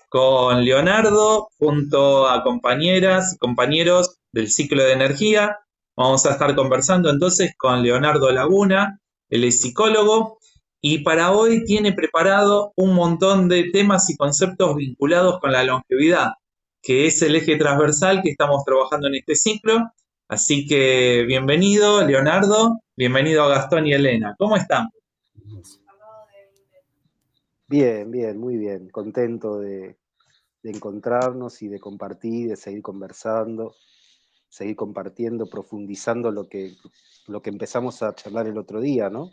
con Leonardo junto a compañeras y compañeros del ciclo de energía. Vamos a estar conversando entonces con Leonardo Laguna, él es psicólogo y para hoy tiene preparado un montón de temas y conceptos vinculados con la longevidad, que es el eje transversal que estamos trabajando en este ciclo. Así que bienvenido, Leonardo, bienvenido a Gastón y Elena. ¿Cómo están? Bien, bien, muy bien. Contento de encontrarnos y de compartir, de seguir conversando, seguir compartiendo, profundizando lo que empezamos a charlar el otro día, ¿no?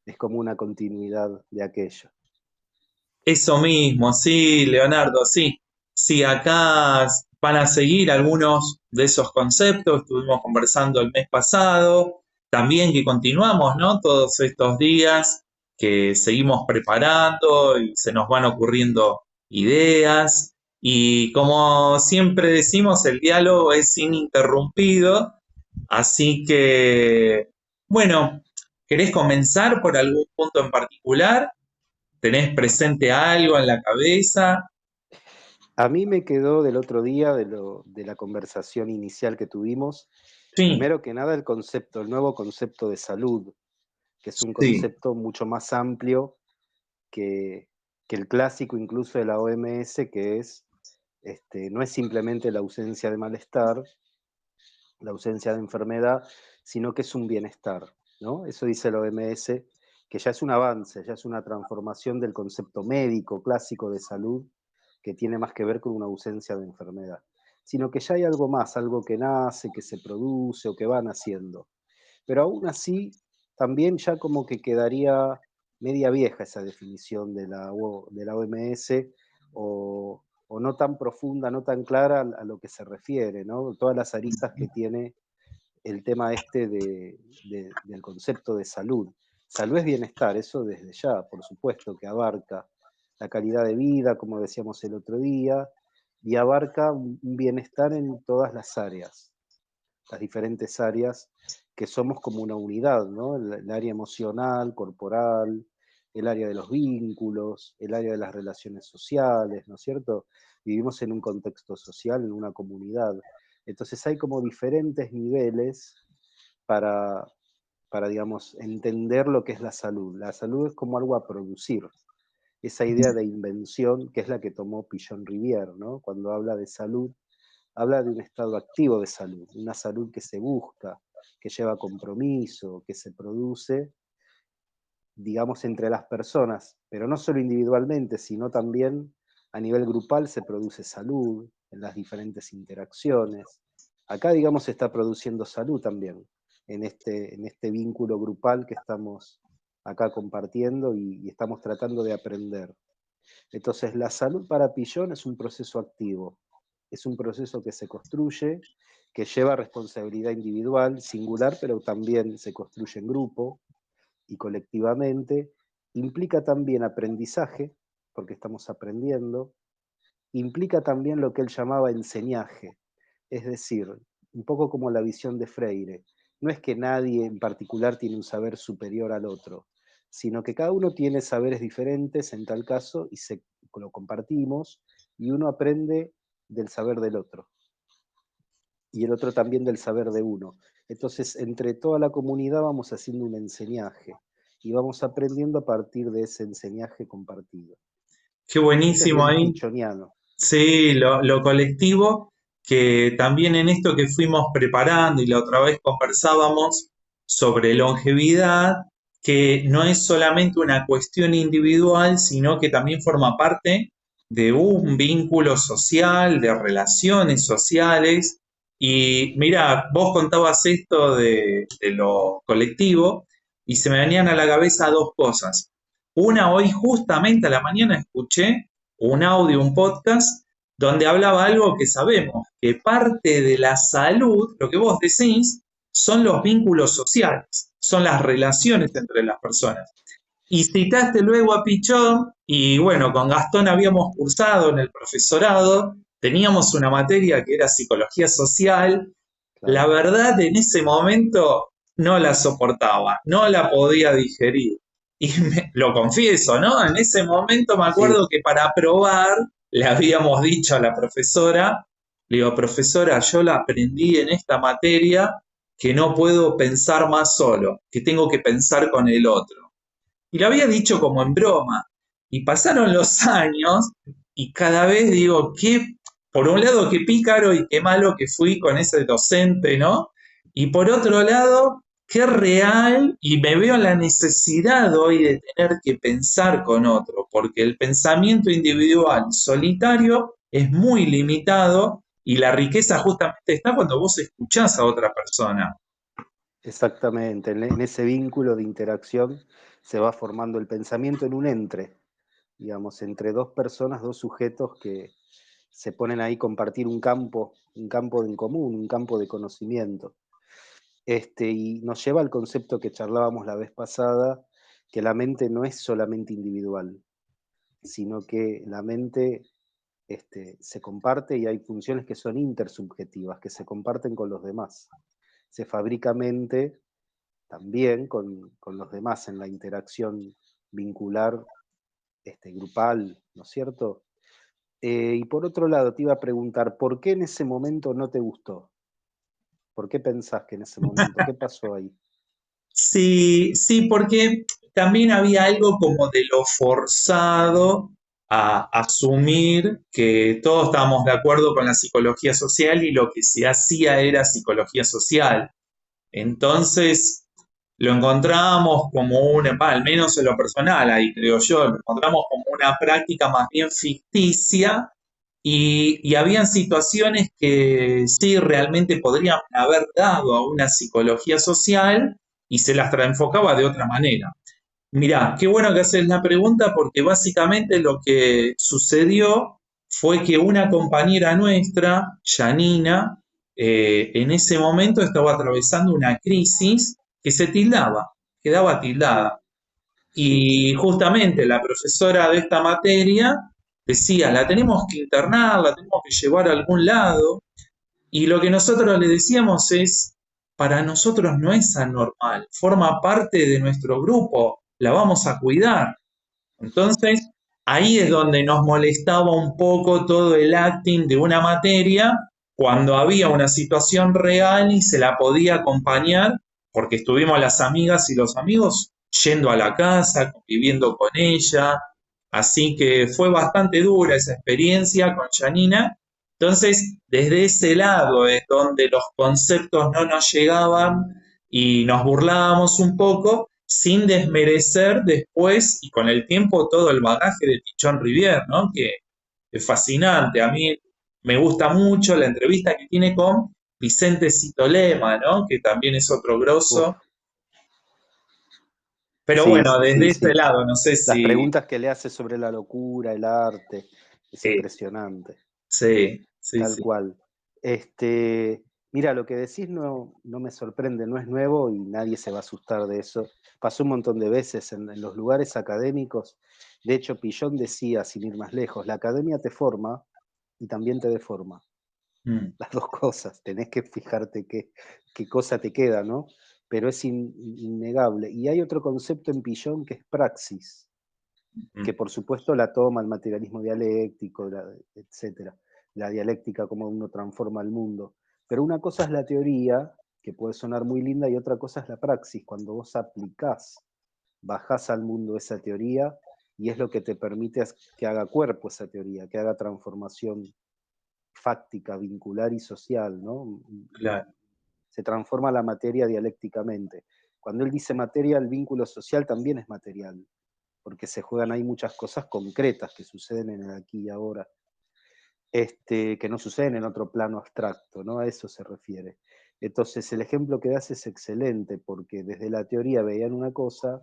Es como una continuidad de aquello. Eso mismo, sí, Leonardo, sí. Sí, acá van a seguir algunos de esos conceptos. Estuvimos conversando el mes pasado, también que continuamos, ¿no? Todos estos días que seguimos preparando y se nos van ocurriendo ideas. Y como siempre decimos, el diálogo es ininterrumpido. Así que, bueno, ¿querés comenzar por algún punto en particular? ¿Tenés presente algo en la cabeza? A mí me quedó del otro día, de la conversación inicial que tuvimos, Sí, primero que nada el nuevo concepto de salud, que es un sí, concepto mucho más amplio que, que el clásico incluso de la OMS, que es, no es simplemente la ausencia de malestar, la ausencia de enfermedad, sino que es un bienestar, ¿no? Eso dice la OMS, que ya es un avance, ya es una transformación del concepto médico clásico de salud, que tiene más que ver con una ausencia de enfermedad, sino que ya hay algo más, algo que nace, que se produce o que van haciendo. Pero aún así, también ya como que quedaría media vieja esa definición de la OMS o no tan profunda, no tan clara a lo que se refiere, ¿no? Todas las aristas que tiene el tema del concepto de salud. Salud es bienestar, eso desde ya, por supuesto, que abarca la calidad de vida, como decíamos el otro día, y abarca un bienestar en todas las diferentes áreas que somos como una unidad, ¿no? El área emocional, corporal, el área de los vínculos, el área de las relaciones sociales, ¿no es cierto? Vivimos en un contexto social, en una comunidad. Entonces hay como diferentes niveles para, para, digamos, entender lo que es la salud. La salud es como algo a producir. Esa idea de invención, que es la que tomó Pillon Rivière, ¿no? Cuando habla de salud, habla de un estado activo de salud, una salud que se busca, que lleva compromiso, que se produce, digamos, entre las personas, pero no solo individualmente, sino también a nivel grupal se produce salud en las diferentes interacciones. Acá, digamos, se está produciendo salud también, en este vínculo grupal que estamos acá compartiendo y estamos tratando de aprender. Entonces, la salud para Pillon es un proceso activo, es un proceso que se construye, que lleva responsabilidad individual, singular, pero también se construye en grupo y colectivamente, implica también aprendizaje, porque estamos aprendiendo, implica también lo que él llamaba enseñaje, es decir, un poco como la visión de Freire. No es que nadie en particular tiene un saber superior al otro, sino que cada uno tiene saberes diferentes en tal caso y lo compartimos y uno aprende del saber del otro y el otro también del saber de uno. Entonces, entre toda la comunidad vamos haciendo un enseñaje y vamos aprendiendo a partir de ese enseñaje compartido. qué Este es buenísimo bien ahí. pichoniano. Sí, lo colectivo, que también en esto que fuimos preparando y la otra vez conversábamos sobre longevidad, que no es solamente una cuestión individual, sino que también forma parte de un vínculo social, de relaciones sociales. Y mira, vos contabas esto de lo colectivo y se me venían a la cabeza dos cosas. Una, hoy justamente a la mañana escuché un audio, un podcast, donde hablaba algo que sabemos, que parte de la salud, lo que vos decís, son los vínculos sociales, son las relaciones entre las personas. Y citaste luego a Pichón, y bueno, con Gastón habíamos cursado en el profesorado, teníamos una materia que era psicología social. La Claro. verdad, en ese momento no la soportaba, no la podía digerir. Y lo confieso, ¿no? En ese momento me Sí, acuerdo que para probar le habíamos dicho a la profesora, le digo, profesora, yo la aprendí en esta materia que no puedo pensar más solo, que tengo que pensar con el otro. Y lo había dicho como en broma. Y pasaron los años y cada vez digo, por un lado, qué pícaro y qué malo que fui con ese docente, ¿no? Y por otro lado, qué real y me veo en la necesidad hoy de tener que pensar con otro, porque el pensamiento individual solitario es muy limitado y la riqueza justamente está cuando vos escuchás a otra persona. Exactamente, en ese vínculo de interacción se va formando el pensamiento en un entre, digamos, entre dos personas, dos sujetos que se ponen ahí a compartir un campo en común, un campo de conocimiento. Y nos lleva al concepto que charlábamos la vez pasada, que la mente no es solamente individual, sino que la mente se comparte y hay funciones que son intersubjetivas, que se comparten con los demás. Se fabrica mente también con los demás en la interacción vincular grupal, ¿no es cierto? Y por otro lado, te iba a preguntar, ¿por qué en ese momento no te gustó? ¿Por qué pensás que en ese momento? ¿Qué pasó ahí? Sí, sí, porque también había algo como de lo forzado a asumir que todos estábamos de acuerdo con la psicología social y lo que se hacía era psicología social. Entonces lo encontramos como al menos en lo personal, ahí creo yo, lo encontramos como una práctica más bien ficticia y habían situaciones que sí realmente podrían haber dado a una psicología social y se las enfocaba de otra manera. Mirá, qué bueno que haces la pregunta porque básicamente lo que sucedió fue que una compañera nuestra, Janina, en ese momento estaba atravesando una crisis que se tildaba, quedaba Sí, tildada. sí, Y justamente la profesora de esta materia decía, la tenemos que internar, la tenemos que llevar a algún lado. Y lo que nosotros le decíamos es, para nosotros no es anormal, forma parte de nuestro grupo, la vamos a cuidar. Entonces, ahí es donde nos molestaba un poco todo el acting de una materia cuando había una situación real y se la podía acompañar, porque estuvimos las amigas y los amigos yendo a la casa, conviviendo con ella. Así que fue bastante dura esa experiencia con Janina. Entonces, desde ese lado es donde los conceptos no nos llegaban y nos burlábamos un poco, sin desmerecer después y con el tiempo todo el bagaje de Pichón Rivière, ¿no? Que es fascinante. A mí me gusta mucho la entrevista que tiene con Vicente Citolema, ¿no? Que también es otro uf, grosso. Pero sí, bueno, desde sí, ese sí. lado, no sé Las si... preguntas que le hace sobre la locura, el arte, es impresionante. Sí, sí, Tal sí. cual. Mira, lo que decís no me sorprende, no es nuevo y nadie se va a asustar de eso. Pasó un montón de veces en los lugares académicos. De hecho, Pillón decía, sin ir más lejos, la academia te forma y también te deforma. Mm, Las dos cosas, tenés que fijarte qué cosa te queda, ¿no? Pero es innegable. Y hay otro concepto en Pillón que es praxis, mm, que por supuesto la toma el materialismo dialéctico, etcétera, la dialéctica, como uno transforma el mundo. Pero una cosa es la teoría, que puede sonar muy linda, y otra cosa es la praxis, cuando vos aplicás, bajás al mundo esa teoría, y es lo que te permite que haga cuerpo esa teoría, que haga transformación fáctica, vincular y social, ¿no? claro. Se transforma la materia dialécticamente. Cuando él dice materia, el vínculo social también es material, porque se juegan ahí muchas cosas concretas que suceden en el aquí y ahora, que no suceden en otro plano abstracto, ¿no? A eso se refiere. Entonces, el ejemplo que das es excelente, porque desde la teoría veían una cosa,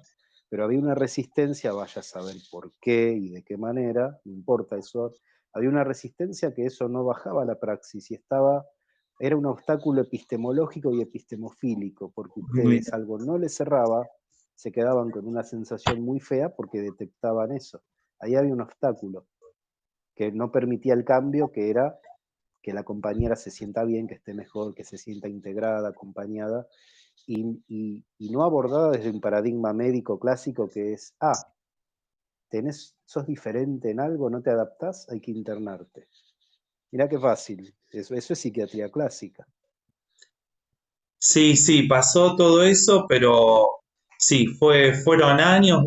pero había una resistencia, vaya a saber por qué y de qué manera, no importa eso, había una resistencia que eso no bajaba a la praxis y era un obstáculo epistemológico y epistemofílico, porque ustedes Mira, algo no les cerraba, se quedaban con una sensación muy fea porque detectaban eso. Ahí había un obstáculo que no permitía el cambio, que era que la compañera se sienta bien, que esté mejor, que se sienta integrada, acompañada, y no abordada desde un paradigma médico clásico que es, sos diferente en algo, no te adaptás, hay que internarte. Mirá qué fácil, eso es psiquiatría clásica. Sí, sí, pasó todo eso, pero sí, fueron años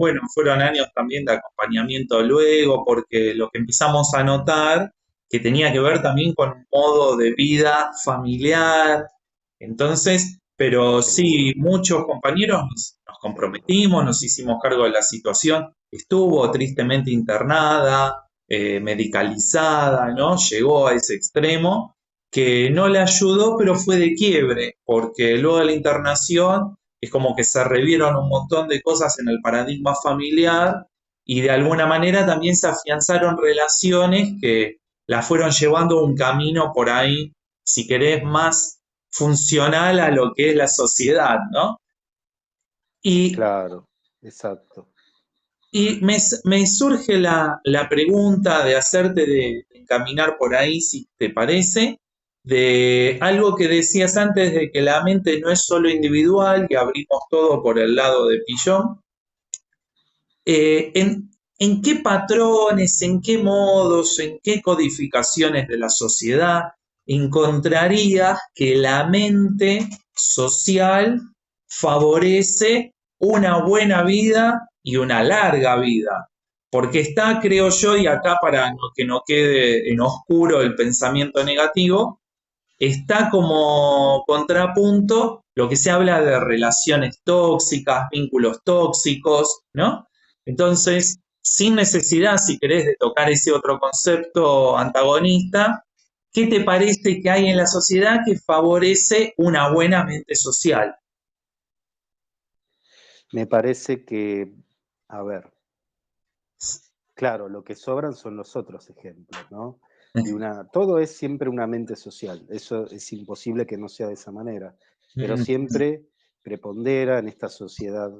también de acompañamiento luego, porque lo que empezamos a notar que tenía que ver también con un modo de vida familiar. Entonces, pero sí, Seguro, muchos compañeros nos seguro. comprometimos, nos hicimos cargo de la situación. Estuvo tristemente internada, medicalizada, ¿no? Llegó a ese extremo que no le ayudó, pero fue de quiebre, porque luego de la internación es como que se revieron un montón de cosas en el paradigma familiar y de alguna manera también se afianzaron relaciones que la fueron llevando un camino por ahí, si querés, más funcional a lo que es la sociedad, ¿no? Y, Claro, exacto. me surge la pregunta de hacerte de encaminar por ahí, si te parece, de algo que decías antes de que la mente no es solo individual, que abrimos todo por el lado de Pillón. ¿En qué patrones, en qué modos, en qué codificaciones de la sociedad encontrarías que la mente social favorece una buena vida y una larga vida? Porque está, creo yo, y acá para que no quede en oscuro el pensamiento negativo, está como contrapunto lo que se habla de relaciones tóxicas, vínculos tóxicos, ¿no? Entonces, sin necesidad, si querés, de tocar ese otro concepto antagonista, ¿qué te parece que hay en la sociedad que favorece una buena mente social? Me parece que, a ver, claro, lo que sobran son los otros ejemplos, ¿no? Todo es siempre una mente social, eso es imposible que no sea de esa manera, pero siempre prepondera en esta sociedad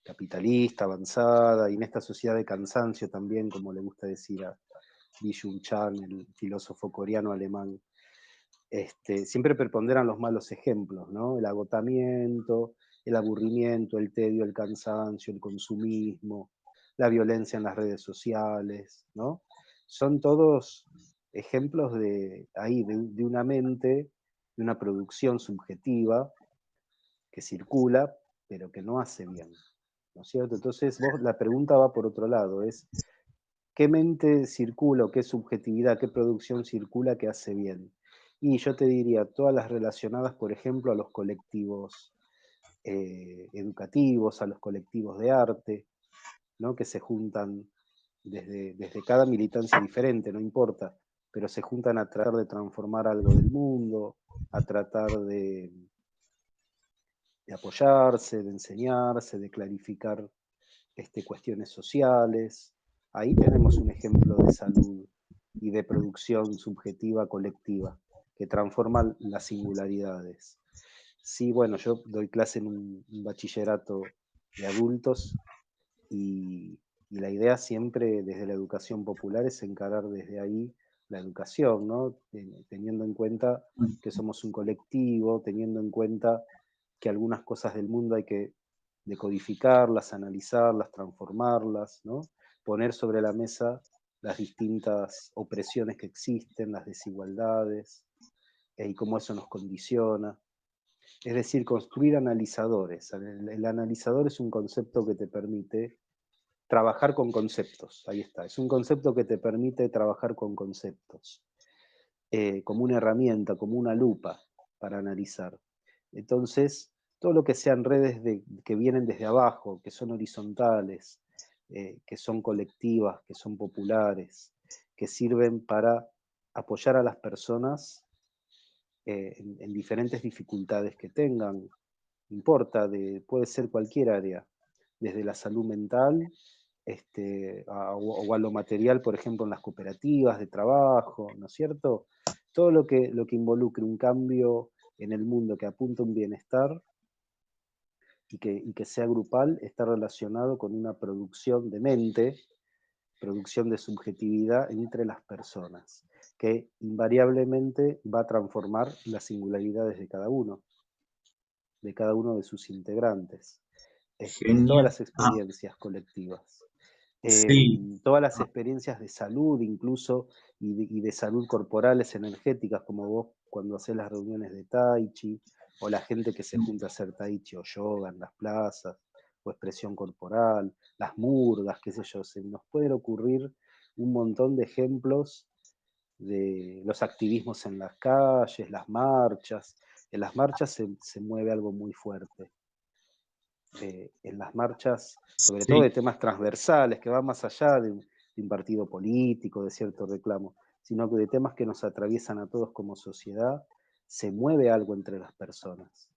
capitalista, avanzada, y en esta sociedad de cansancio también, como le gusta decir a Byung Chan, el filósofo coreano alemán. Siempre preponderan los malos ejemplos, ¿no? El agotamiento, el aburrimiento, el tedio, el cansancio, el consumismo, la violencia en las redes sociales, ¿no? Son todos ejemplos de una mente, de una producción subjetiva que circula, pero que no hace bien, ¿no es cierto? Entonces, la pregunta va por otro lado, es ¿qué mente circula o qué subjetividad, qué producción circula que hace bien? Y yo te diría, todas las relacionadas, por ejemplo, a los colectivos educativos, a los colectivos de arte, ¿no? Que se juntan desde cada militancia diferente, no importa, pero se juntan a tratar de transformar algo del mundo, a tratar de apoyarse, de enseñarse, de clarificar cuestiones sociales. Ahí tenemos un ejemplo de salud y de producción subjetiva colectiva que transforma las singularidades. Sí, bueno, yo doy clase en un bachillerato de adultos y la idea siempre desde la educación popular es encarar desde ahí la educación, ¿no? Teniendo en cuenta que somos un colectivo, teniendo en cuenta que algunas cosas del mundo hay que decodificarlas, analizarlas, transformarlas, ¿no? Poner sobre la mesa las distintas opresiones que existen, las desigualdades, y cómo eso nos condiciona. Es decir, construir analizadores. El analizador es un concepto que te permite trabajar con conceptos. Ahí está. Es un concepto que te permite trabajar con conceptos, como una herramienta, como una lupa para analizar. Entonces, todo lo que sean redes que vienen desde abajo, que son horizontales, que son colectivas, que son populares, que sirven para apoyar a las personas en diferentes dificultades que tengan, importa, puede ser cualquier área, desde la salud mental o a lo material, por ejemplo, en las cooperativas de trabajo, ¿no es cierto? Todo lo que involucre un cambio en el mundo que apunta a un bienestar y que sea grupal está relacionado con una producción de mente, producción de subjetividad entre las personas, que invariablemente va a transformar las singularidades de cada uno de sus integrantes, en todas Genial. las experiencias colectivas. Sí, Todas las experiencias de salud incluso, y de salud corporales energéticas, como vos cuando haces las reuniones de Tai Chi, o la gente que se junta a hacer Tai Chi o yoga en las plazas, o expresión corporal, las murgas, qué sé yo, se nos pueden ocurrir un montón de ejemplos de los activismos en las calles, las marchas. En las marchas se mueve algo muy fuerte. En las marchas, sobre todo de sí. temas transversales, que van más allá de un partido político, de cierto reclamo, sino que de temas que nos atraviesan a todos como sociedad, se mueve algo entre las personas.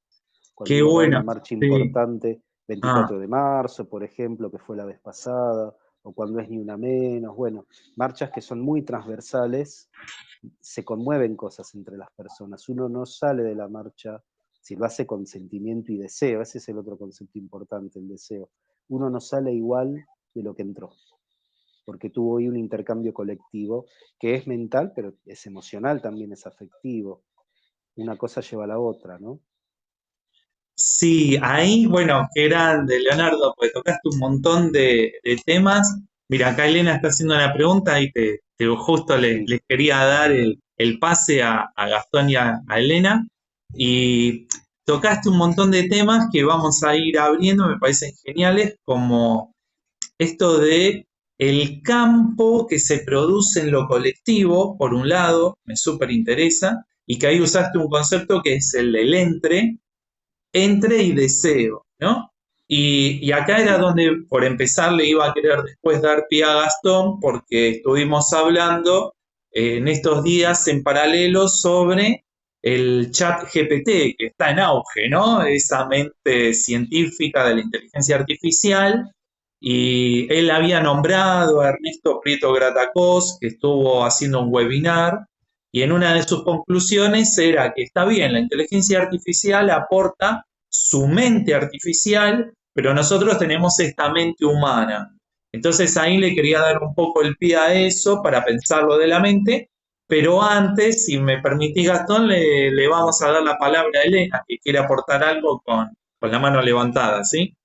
Cuando Qué uno va a bueno. una marcha Sí. importante, Ah, 24 de marzo, por ejemplo, que fue la vez pasada, o cuando es Ni Una Menos, bueno, marchas que son muy transversales, se conmueven cosas entre las personas. Uno no sale de la marcha si lo hace con sentimiento y deseo. Ese es el otro concepto importante, el deseo. Uno no sale igual de lo que entró, porque tuvo ahí un intercambio colectivo que es mental, pero es emocional también, es afectivo. Una cosa lleva a la otra, ¿no? sí, ahí, bueno, qué grande, Leonardo, pues tocaste un montón de temas. Mira, acá Elena está haciendo una pregunta y justo Sí, les quería dar el pase a Gastón y a Elena. Y tocaste un montón de temas que vamos a ir abriendo, me parecen geniales, como esto de el campo que se produce en lo colectivo, por un lado, me súper interesa, y que ahí usaste un concepto que es el del entre y deseo, ¿no? Y acá era sí, donde, por empezar, le iba a querer después dar pie a Gastón, porque estuvimos hablando en estos días en paralelo sobre el chat GPT, que está en auge, ¿no? Esa mente científica de la inteligencia artificial. Y él había nombrado a Ernesto Prieto Gratacós, que estuvo haciendo un webinar, y en una de sus conclusiones era que está bien, la inteligencia artificial aporta su mente artificial, pero nosotros tenemos esta mente humana. Entonces ahí le quería dar un poco el pie a eso para pensarlo de la mente, pero antes, si me permitís Gastón, le vamos a dar la palabra a Elena, que quiere aportar algo con la mano levantada, ¿sí?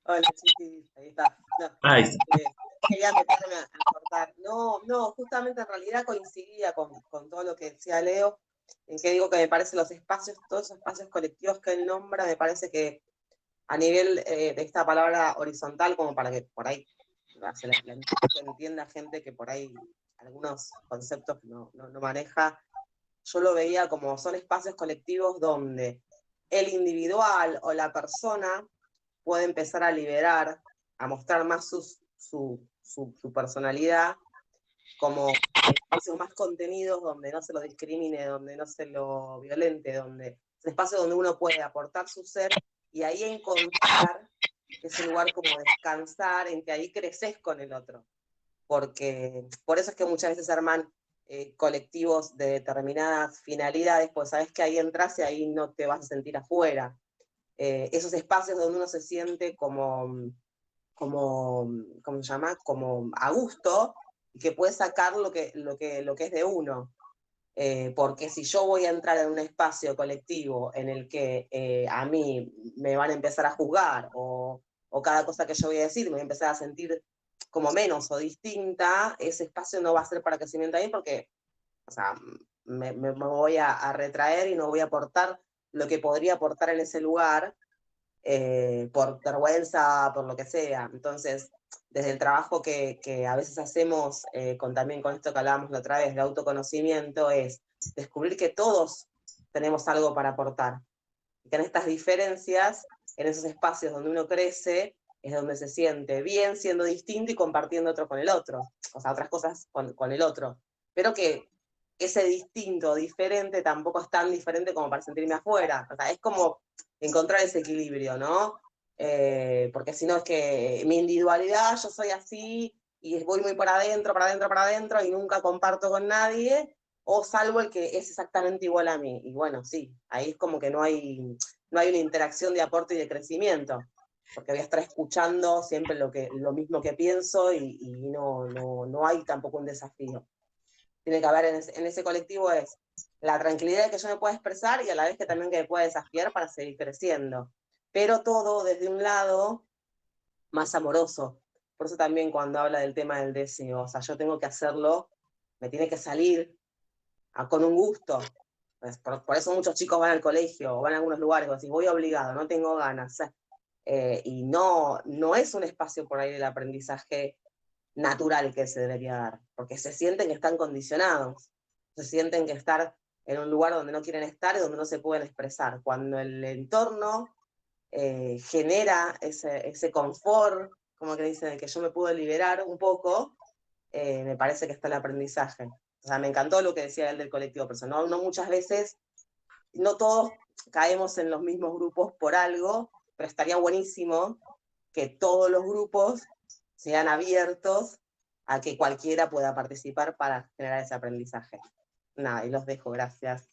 Hola, Chiqui, ahí está. No, Ahí está. quería meterme a cortar. No, no, justamente en realidad coincidía con todo lo que decía Leo, en que digo que me parece los espacios, todos esos espacios colectivos que él nombra, me parece que a nivel de esta palabra horizontal, como para que por ahí se entienda gente que por ahí algunos conceptos no maneja, yo lo veía como son espacios colectivos donde el individual o la persona puede empezar a liberar, a mostrar más su personalidad, como espacios más contenidos donde no se lo discrimine, donde no se lo violente, donde es un espacio donde uno puede aportar su ser y ahí encontrar ese lugar como descansar, en que ahí creces con el otro. Porque por eso es que muchas veces arman colectivos de determinadas finalidades, pues sabes que ahí entras y ahí no te vas a sentir afuera. Esos espacios donde uno se siente ¿cómo se llama? Como a gusto, y que puede sacar lo que es de uno. Porque si yo voy a entrar en un espacio colectivo en el que a mí me van a empezar a juzgar o cada cosa que yo voy a decir me voy a empezar a sentir como menos o distinta, ese espacio no va a ser para que se sienta bien porque, o sea, me voy a retraer y no voy a aportar lo que podría aportar en ese lugar por vergüenza, por lo que sea. Entonces, desde el trabajo que a veces hacemos también con esto que hablábamos la otra vez, de autoconocimiento, es descubrir que todos tenemos algo para aportar. Y que en estas diferencias, en esos espacios donde uno crece, es donde se siente bien siendo distinto y compartiendo otro con el otro. O sea, otras cosas con el otro. Pero que ese distinto, diferente, tampoco es tan diferente como para sentirme afuera. O sea, es como encontrar ese equilibrio, ¿no? Porque si no es que mi individualidad, yo soy así y voy muy para adentro, para adentro, para adentro y nunca comparto con nadie, o salvo el que es exactamente igual a mí. Y bueno, sí, ahí es como que no hay una interacción de aporte y de crecimiento, porque voy a estar escuchando siempre lo mismo que pienso y no hay tampoco un desafío. Tiene que haber en ese colectivo es la tranquilidad de que yo me pueda expresar y a la vez que también que me pueda desafiar para seguir creciendo. Pero todo desde un lado más amoroso. Por eso también cuando habla del tema del deseo, o sea, yo tengo que hacerlo, me tiene que salir con un gusto. Pues por eso muchos chicos van al colegio o van a algunos lugares, o así, voy obligado, no tengo ganas. Y no es un espacio por ahí del aprendizaje natural que se debería dar, porque se sienten que están condicionados, se sienten que estar en un lugar donde no quieren estar y donde no se pueden expresar. Cuando el entorno genera ese confort, como que dicen, que yo me puedo liberar un poco, me parece que está el aprendizaje. O sea, me encantó lo que decía él del colectivo, pero no muchas veces, no todos caemos en los mismos grupos por algo, pero estaría buenísimo que todos los grupos sean abiertos a que cualquiera pueda participar para generar ese aprendizaje. Nada, y los dejo, gracias.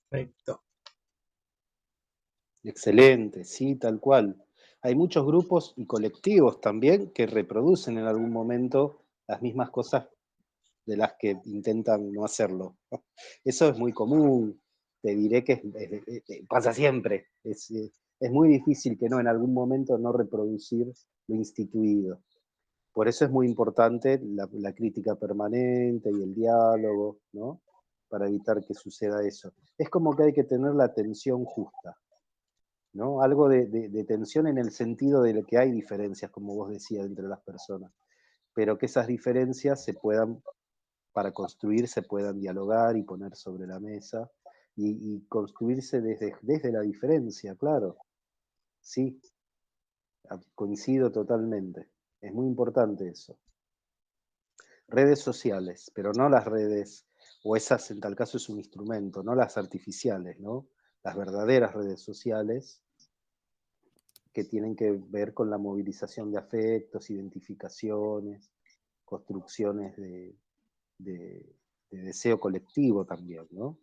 Perfecto. Excelente, sí, tal cual. Hay muchos grupos y colectivos también que reproducen en algún momento las mismas cosas de las que intentan no hacerlo. Eso es muy común, te diré que pasa siempre. Es muy difícil que no, en algún momento no reproducir lo instituido. Por eso es muy importante la crítica permanente y el diálogo, ¿no? Para evitar que suceda eso. Es como que hay que tener la tensión justa, ¿no? Algo de tensión en el sentido de que hay diferencias, como vos decías, entre las personas, pero que esas diferencias para construir, se puedan dialogar y poner sobre la mesa, y construirse desde la diferencia, claro. Sí, coincido totalmente. Es muy importante eso. Redes sociales, pero no las redes, o esas en tal caso es un instrumento, no las artificiales, ¿no? Las verdaderas redes sociales que tienen que ver con la movilización de afectos, identificaciones, construcciones de deseo colectivo también, ¿no?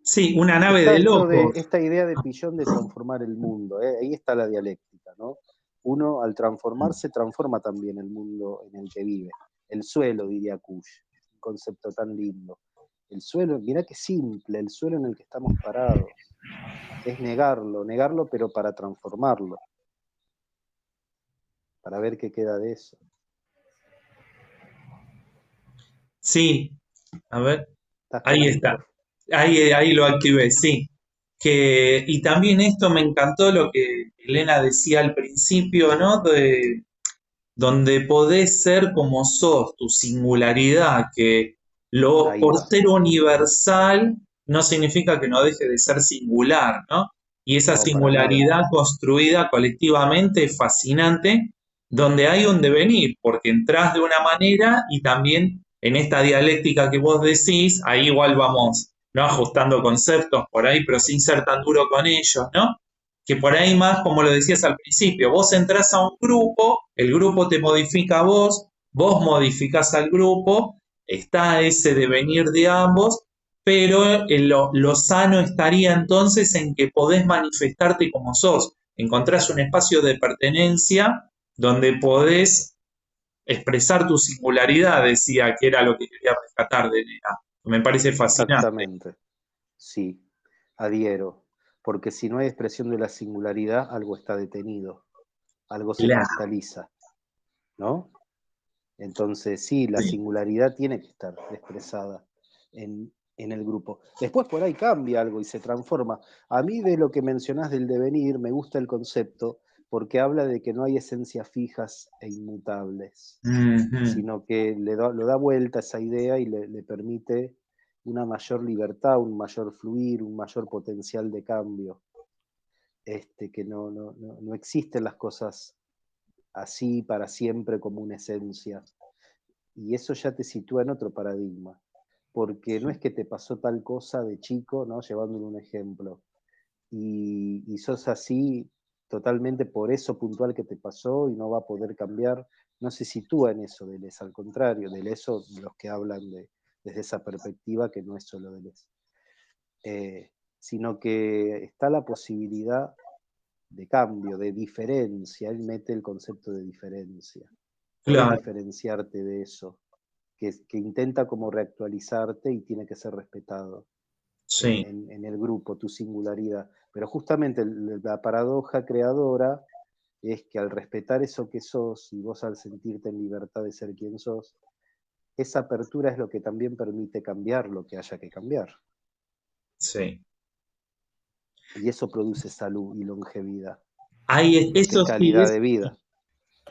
Sí, una nave Está de esto de locos. esta idea de Pillon de transformar el mundo, ¿eh? Ahí está la dialéctica, ¿no? Uno al transformarse transforma también el mundo en el que vive. El suelo, diría Kush, un concepto tan lindo. El suelo, mirá qué simple, el suelo en el que estamos parados. Es negarlo, pero para transformarlo, para ver qué queda de eso. Sí, a ver, ¿Estás con ahí el está. micrófono? Ahí lo activé, sí. Y también esto me encantó lo que Elena decía al principio, ¿no? Donde podés ser como sos, tu singularidad, que Ahí por va. ser universal no significa que no deje de ser singular, ¿no? Y esa No, para nada. singularidad construida colectivamente es fascinante, donde hay un devenir, porque entras de una manera y también en esta dialéctica que vos decís, ahí igual vamos, ¿no? Ajustando conceptos por ahí, pero sin ser tan duro con ellos, ¿no? Que por ahí más, como lo decías al principio, vos entras a un grupo, el grupo te modifica a vos, vos modificás al grupo, está ese devenir de ambos, pero lo sano estaría entonces en que podés manifestarte como sos, encontrás un espacio de pertenencia donde podés expresar tu singularidad, decía que era lo que quería rescatar de Elena. Me parece fascinante. Exactamente. Sí, adhiero. Porque si no hay expresión de la singularidad, algo está detenido, algo se Claro, cristaliza, ¿no? Entonces, sí, la sí. singularidad tiene que estar expresada en el grupo. Después por ahí cambia algo y se transforma. A mí de lo que mencionás del devenir, me gusta el concepto porque habla de que no hay esencias fijas e inmutables, Ujú. sino que lo da vuelta a esa idea y le permite una mayor libertad, un mayor fluir, un mayor potencial de cambio. Que no existen las cosas así para siempre como una esencia. Y eso ya te sitúa en otro paradigma, porque no es que te pasó tal cosa de chico, ¿no? Llevándole un ejemplo, y sos así totalmente por eso puntual que te pasó y no va a poder cambiar, no se sitúa en eso Deleuze, al contrario, Deleuze los que hablan desde esa perspectiva que no es solo Deleuze, sino que está la posibilidad de cambio, de diferencia, él mete el concepto de diferencia, podés Claro, diferenciarte de eso, que intenta como reactualizarte y tiene que ser respetado sí. en el grupo, tu singularidad. Pero justamente la paradoja creadora es que al respetar eso que sos y vos al sentirte en libertad de ser quien sos, esa apertura es lo que también permite cambiar lo que haya que cambiar. Sí. Y eso produce salud y longevidad, Ahí, porque es calidad de vida.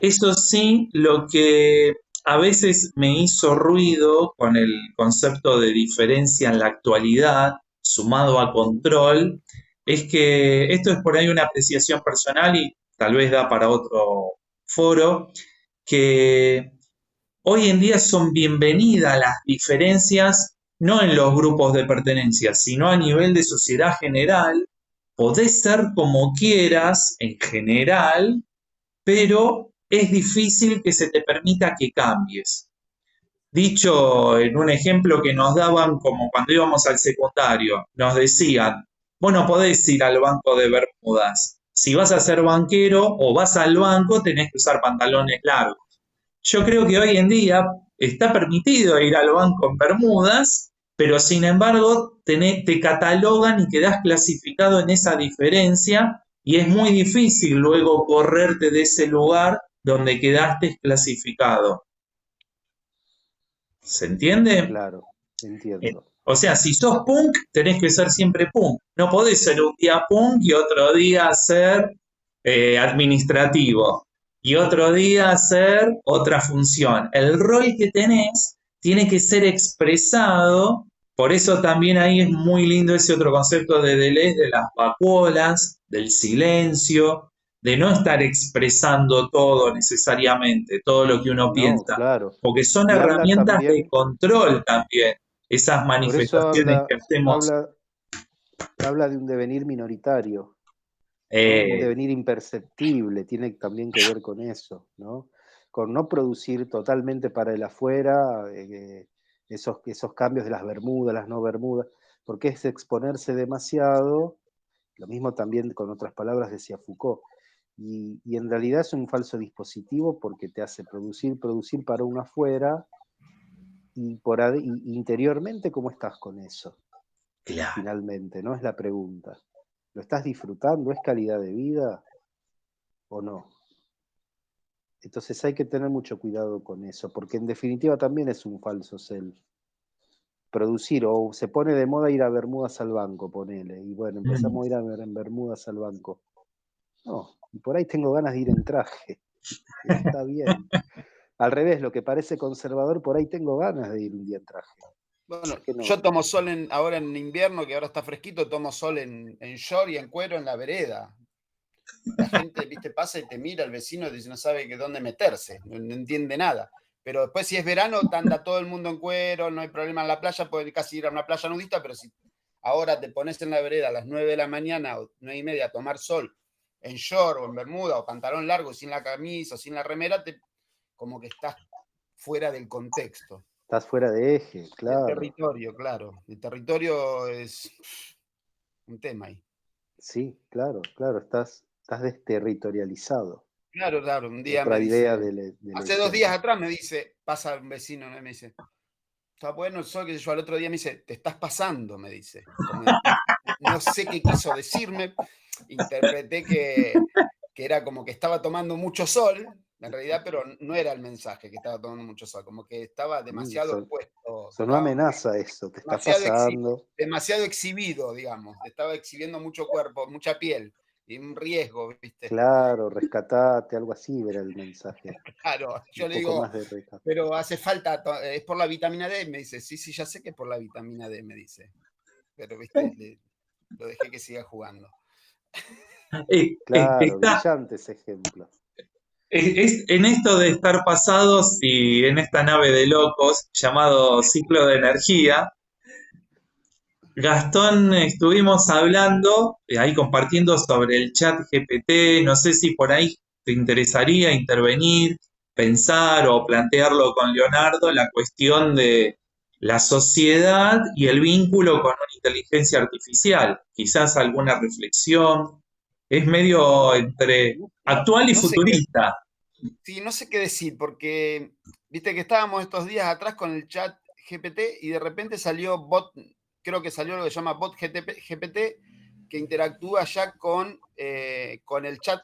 eso sí, lo que a veces me hizo ruido con el concepto de diferencia en la actualidad, sumado a control, es que esto es por ahí una apreciación personal y tal vez da para otro foro, que hoy en día son bienvenidas las diferencias, no en los grupos de pertenencia, sino a nivel de sociedad general. Podés ser como quieras en general, pero es difícil que se te permita que cambies. Dicho en un ejemplo que nos daban como cuando íbamos al secundario, nos decían, vos no podés ir al banco de Bermudas. Si vas a ser banquero o vas al banco, tenés que usar pantalones largos. Yo creo que hoy en día está permitido ir al banco en Bermudas, pero sin embargo te catalogan y quedás clasificado en esa diferencia y es muy difícil luego correrte de ese lugar donde quedaste clasificado. ¿Se entiende? Claro, entiendo. O sea, si sos punk, tenés que ser siempre punk. No podés ser un día punk y otro día ser administrativo y otro día hacer otra función. El rol que tenés tiene que ser expresado, por eso también ahí es muy lindo ese otro concepto de Deleuze, de las vacuolas, del silencio, de no estar expresando todo necesariamente, todo lo que uno No, piensa, claro. porque son Y habla herramientas de también, control también, esas por eso manifestaciones que hacemos. habla de un devenir minoritario, ¿no? Un eh, devenir imperceptible, tiene también que ver con eso, ¿no? Con no producir totalmente para el afuera esos cambios de las Bermudas, las no Bermudas, porque es exponerse demasiado, lo mismo también con otras palabras decía Foucault, y en realidad es un falso dispositivo porque te hace producir para un afuera, y interiormente, ¿cómo estás con eso? claro. Finalmente, ¿no? Es la pregunta. ¿Lo estás disfrutando? ¿Es calidad de vida o no? Entonces hay que tener mucho cuidado con eso, porque en definitiva también es un falso self. Producir, o se pone de moda ir a Bermudas al banco, ponele, y bueno, Mm. empezamos a ir en Bermudas al banco. No, y por ahí tengo ganas de ir en traje. Está bien. Al revés, lo que parece conservador, por ahí tengo ganas de ir un día en traje. Bueno, ¿Por qué no? yo tomo sol ahora en invierno, que ahora está fresquito, tomo sol en short y en cuero en la vereda. La gente, viste, pasa y te mira, el vecino dice, no sabe que dónde meterse, no entiende nada. Pero después, si es verano, anda todo el mundo en cuero, no hay problema en la playa, puedes casi ir a una playa nudista, pero si ahora te pones en la vereda a las 9 de la mañana o 9:30 a tomar sol en short o en bermuda o pantalón largo, sin la camisa o sin la remera, como que estás fuera del contexto. Estás fuera de eje, El claro. territorio, claro. El territorio es un tema ahí. Sí, claro, estás desterritorializado. Claro, claro. Un día Otra me idea dice, del hace 2 días externo. atrás me dice, pasa un vecino, ¿no? Y me dice, está bueno el sol, que yo al otro día me dice, te estás pasando, me dice. Como, no sé qué quiso decirme, interpreté que era como que estaba tomando mucho sol, en realidad, pero no era el mensaje que estaba tomando mucho sol, como que estaba demasiado expuesto, Sonó amenaza eso, te estás pasando. demasiado exhibido, digamos, estaba exhibiendo mucho cuerpo, mucha piel, y un riesgo, ¿viste? Claro, rescatate, algo así era el mensaje. Claro, yo Un le poco digo, más de rescate. pero hace falta, es por la vitamina D, me dice, sí, ya sé que es por la vitamina D, me dice, pero, ¿viste? Lo dejé que siga jugando. Claro, Está, brillante ese ejemplo. en esto de estar pasados y en esta nave de locos llamado ciclo de energía, Gastón, estuvimos hablando, ahí compartiendo sobre el chat GPT, no sé si por ahí te interesaría intervenir, pensar o plantearlo con Leonardo, la cuestión de la sociedad y el vínculo con una inteligencia artificial, quizás alguna reflexión, es medio entre actual y No sé qué, futurista. sí, no sé qué decir, porque viste que estábamos estos días atrás con el chat GPT y de repente salió creo que salió lo que se llama bot GPT, que interactúa ya con el chat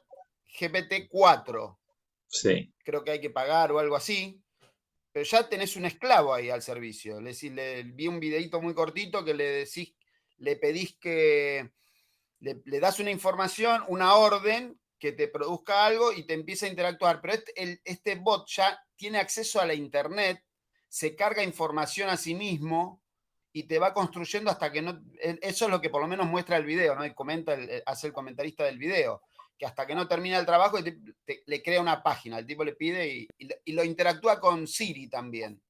GPT-4. Sí. Creo que hay que pagar o algo así, pero ya tenés un esclavo ahí al servicio. Es decir, le vi un videito muy cortito que le pedís que le das una información, una orden que te produzca algo y te empieza a interactuar. Pero este bot ya tiene acceso a la internet, se carga información a sí mismo y te va construyendo hasta que no... Eso es lo que por lo menos muestra el video, ¿no? Y hace el comentarista del video, que hasta que no termina el trabajo le crea una página, el tipo le pide y lo interactúa con Siri también.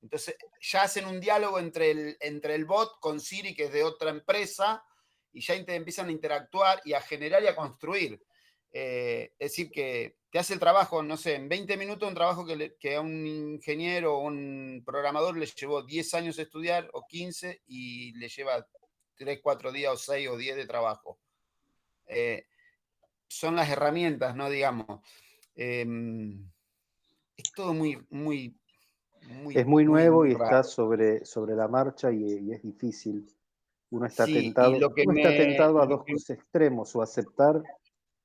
Entonces ya hacen un diálogo entre el bot con Siri, que es de otra empresa, y ya empiezan a interactuar y a generar y a construir. Es decir, que te hace el trabajo, no sé, en 20 minutos, un trabajo que a un ingeniero o un programador le llevó 10 años estudiar o 15 y le lleva 3, 4 días o 6 o 10 de trabajo. Son las herramientas, ¿no? Digamos. Es todo muy Es muy nuevo y raro. está sobre la marcha y es difícil. Uno está Sí, tentado a dos extremos, o aceptar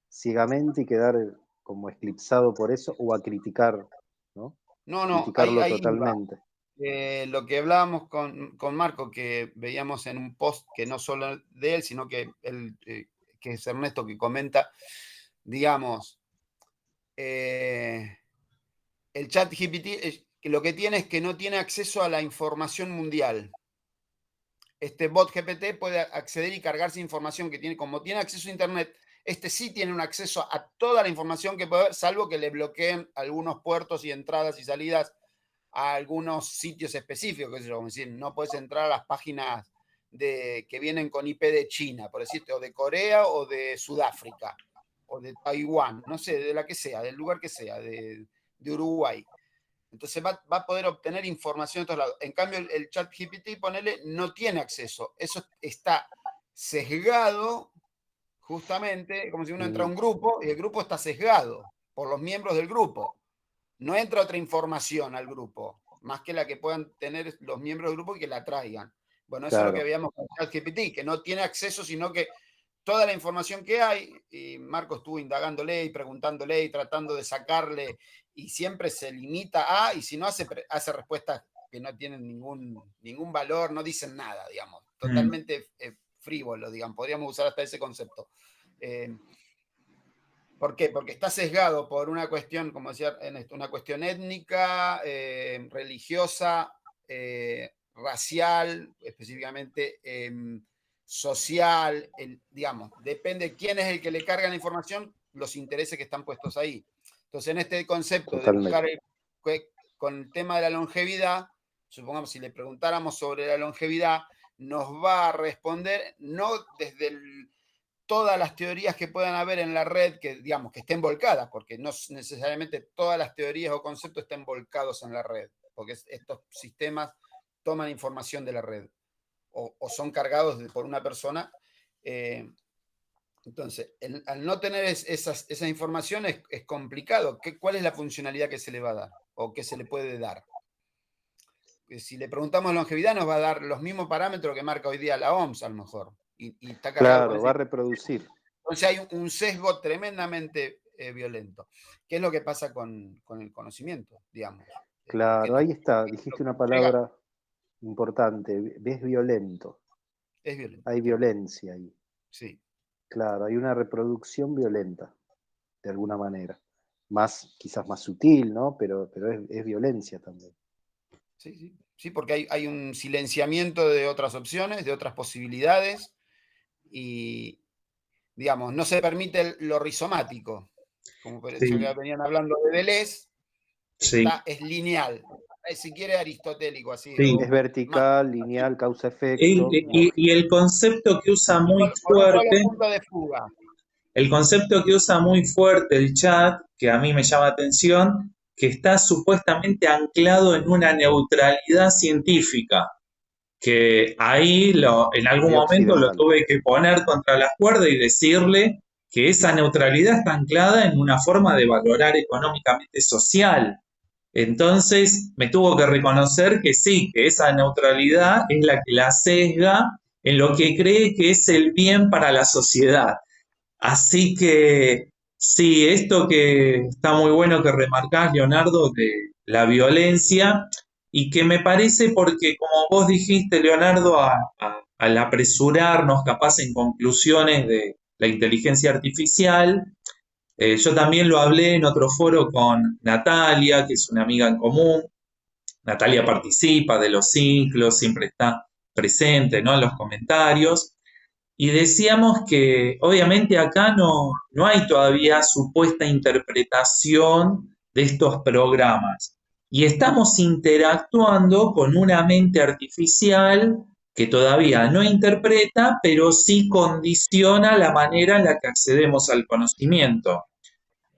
ciegamente y quedar como eclipsado por eso, o a criticar, ¿no? No, criticarlo ahí totalmente. lo que hablábamos con Marco, que veíamos en un post que no solo de él, sino que que es Ernesto, que comenta, digamos, el chat GPT lo que tiene es que no tiene acceso a la información mundial. Este bot GPT puede acceder y cargarse información que tiene, como tiene acceso a internet, sí tiene un acceso a toda la información que puede haber, salvo que le bloqueen algunos puertos y entradas y salidas a algunos sitios específicos, como decir, no puedes entrar a las páginas que vienen con IP de China, por decirte, o de Corea o de Sudáfrica, o de Taiwán, no sé, de la que sea, del lugar que sea, de Uruguay. Entonces va a poder obtener información de todos lados. En cambio, el chat GPT, ponele, no tiene acceso. Eso está sesgado, justamente, como si uno entra a un grupo y el grupo está sesgado por los miembros del grupo. No entra otra información al grupo, más que la que puedan tener los miembros del grupo y que la traigan. Bueno, eso es lo que veíamos con ChatGPT, que no tiene acceso, sino que toda la información que hay, y Marco estuvo indagándole y preguntándole y tratando de sacarle, y siempre se limita a, y si no hace respuestas que no tienen ningún valor, no dicen nada, digamos, totalmente frívolo, digamos, podríamos usar hasta ese concepto. ¿Por qué? Porque está sesgado por una cuestión, como decía, una cuestión étnica, religiosa, racial, específicamente social, digamos, depende de quién es el que le carga la información, los intereses que están puestos ahí. Entonces, en este concepto de buscar con el tema de la longevidad, supongamos, si le preguntáramos sobre la longevidad, nos va a responder no desde todas las teorías que puedan haber en la red, que digamos que estén volcadas, porque no necesariamente todas las teorías o conceptos estén volcados en la red, porque estos sistemas toman información de la red o son cargados por una persona. Entonces, al no tener esa información es complicado. ¿Cuál es la funcionalidad que se le va a dar o que se le puede dar? Si le preguntamos longevidad, nos va a dar los mismos parámetros que marca hoy día la OMS, a lo mejor. Y está cargado. Claro, va a reproducir. Entonces hay un sesgo tremendamente violento. ¿Qué es lo que pasa con el conocimiento, digamos? Claro, ahí está, dijiste una palabra importante, es violento. Es violento. Hay violencia ahí. Sí. Claro, hay una reproducción violenta, de alguna manera. Quizás más sutil, ¿no? Pero es violencia también. Sí, porque hay un silenciamiento de otras opciones, de otras posibilidades, y, digamos, no se permite lo rizomático. Como ya venían hablando de Deleuze, es lineal. Si quiere, aristotélico, así. Sí. Es vertical, lineal, causa-efecto. Y el concepto que usa muy fuerte. Punto de fuga. El concepto que usa muy fuerte el chat, que a mí me llama atención, que está supuestamente anclado en una neutralidad científica, que ahí en algún momento lo tuve que poner contra las cuerdas y decirle que esa neutralidad está anclada en una forma de valorar económicamente social. Entonces me tuvo que reconocer que sí, que esa neutralidad es la que la sesga en lo que cree que es el bien para la sociedad. Así que Sí, esto que está muy bueno que remarcás, Leonardo, de la violencia, y que me parece porque, como vos dijiste, Leonardo, al apresurarnos capaz en conclusiones de la inteligencia artificial, yo también lo hablé en otro foro con Natalia, que es una amiga en común. Natalia participa de los ciclos, siempre está presente, ¿no?, en los comentarios. Y decíamos que obviamente acá no hay todavía supuesta interpretación de estos programas. Y estamos interactuando con una mente artificial que todavía no interpreta, pero sí condiciona la manera en la que accedemos al conocimiento.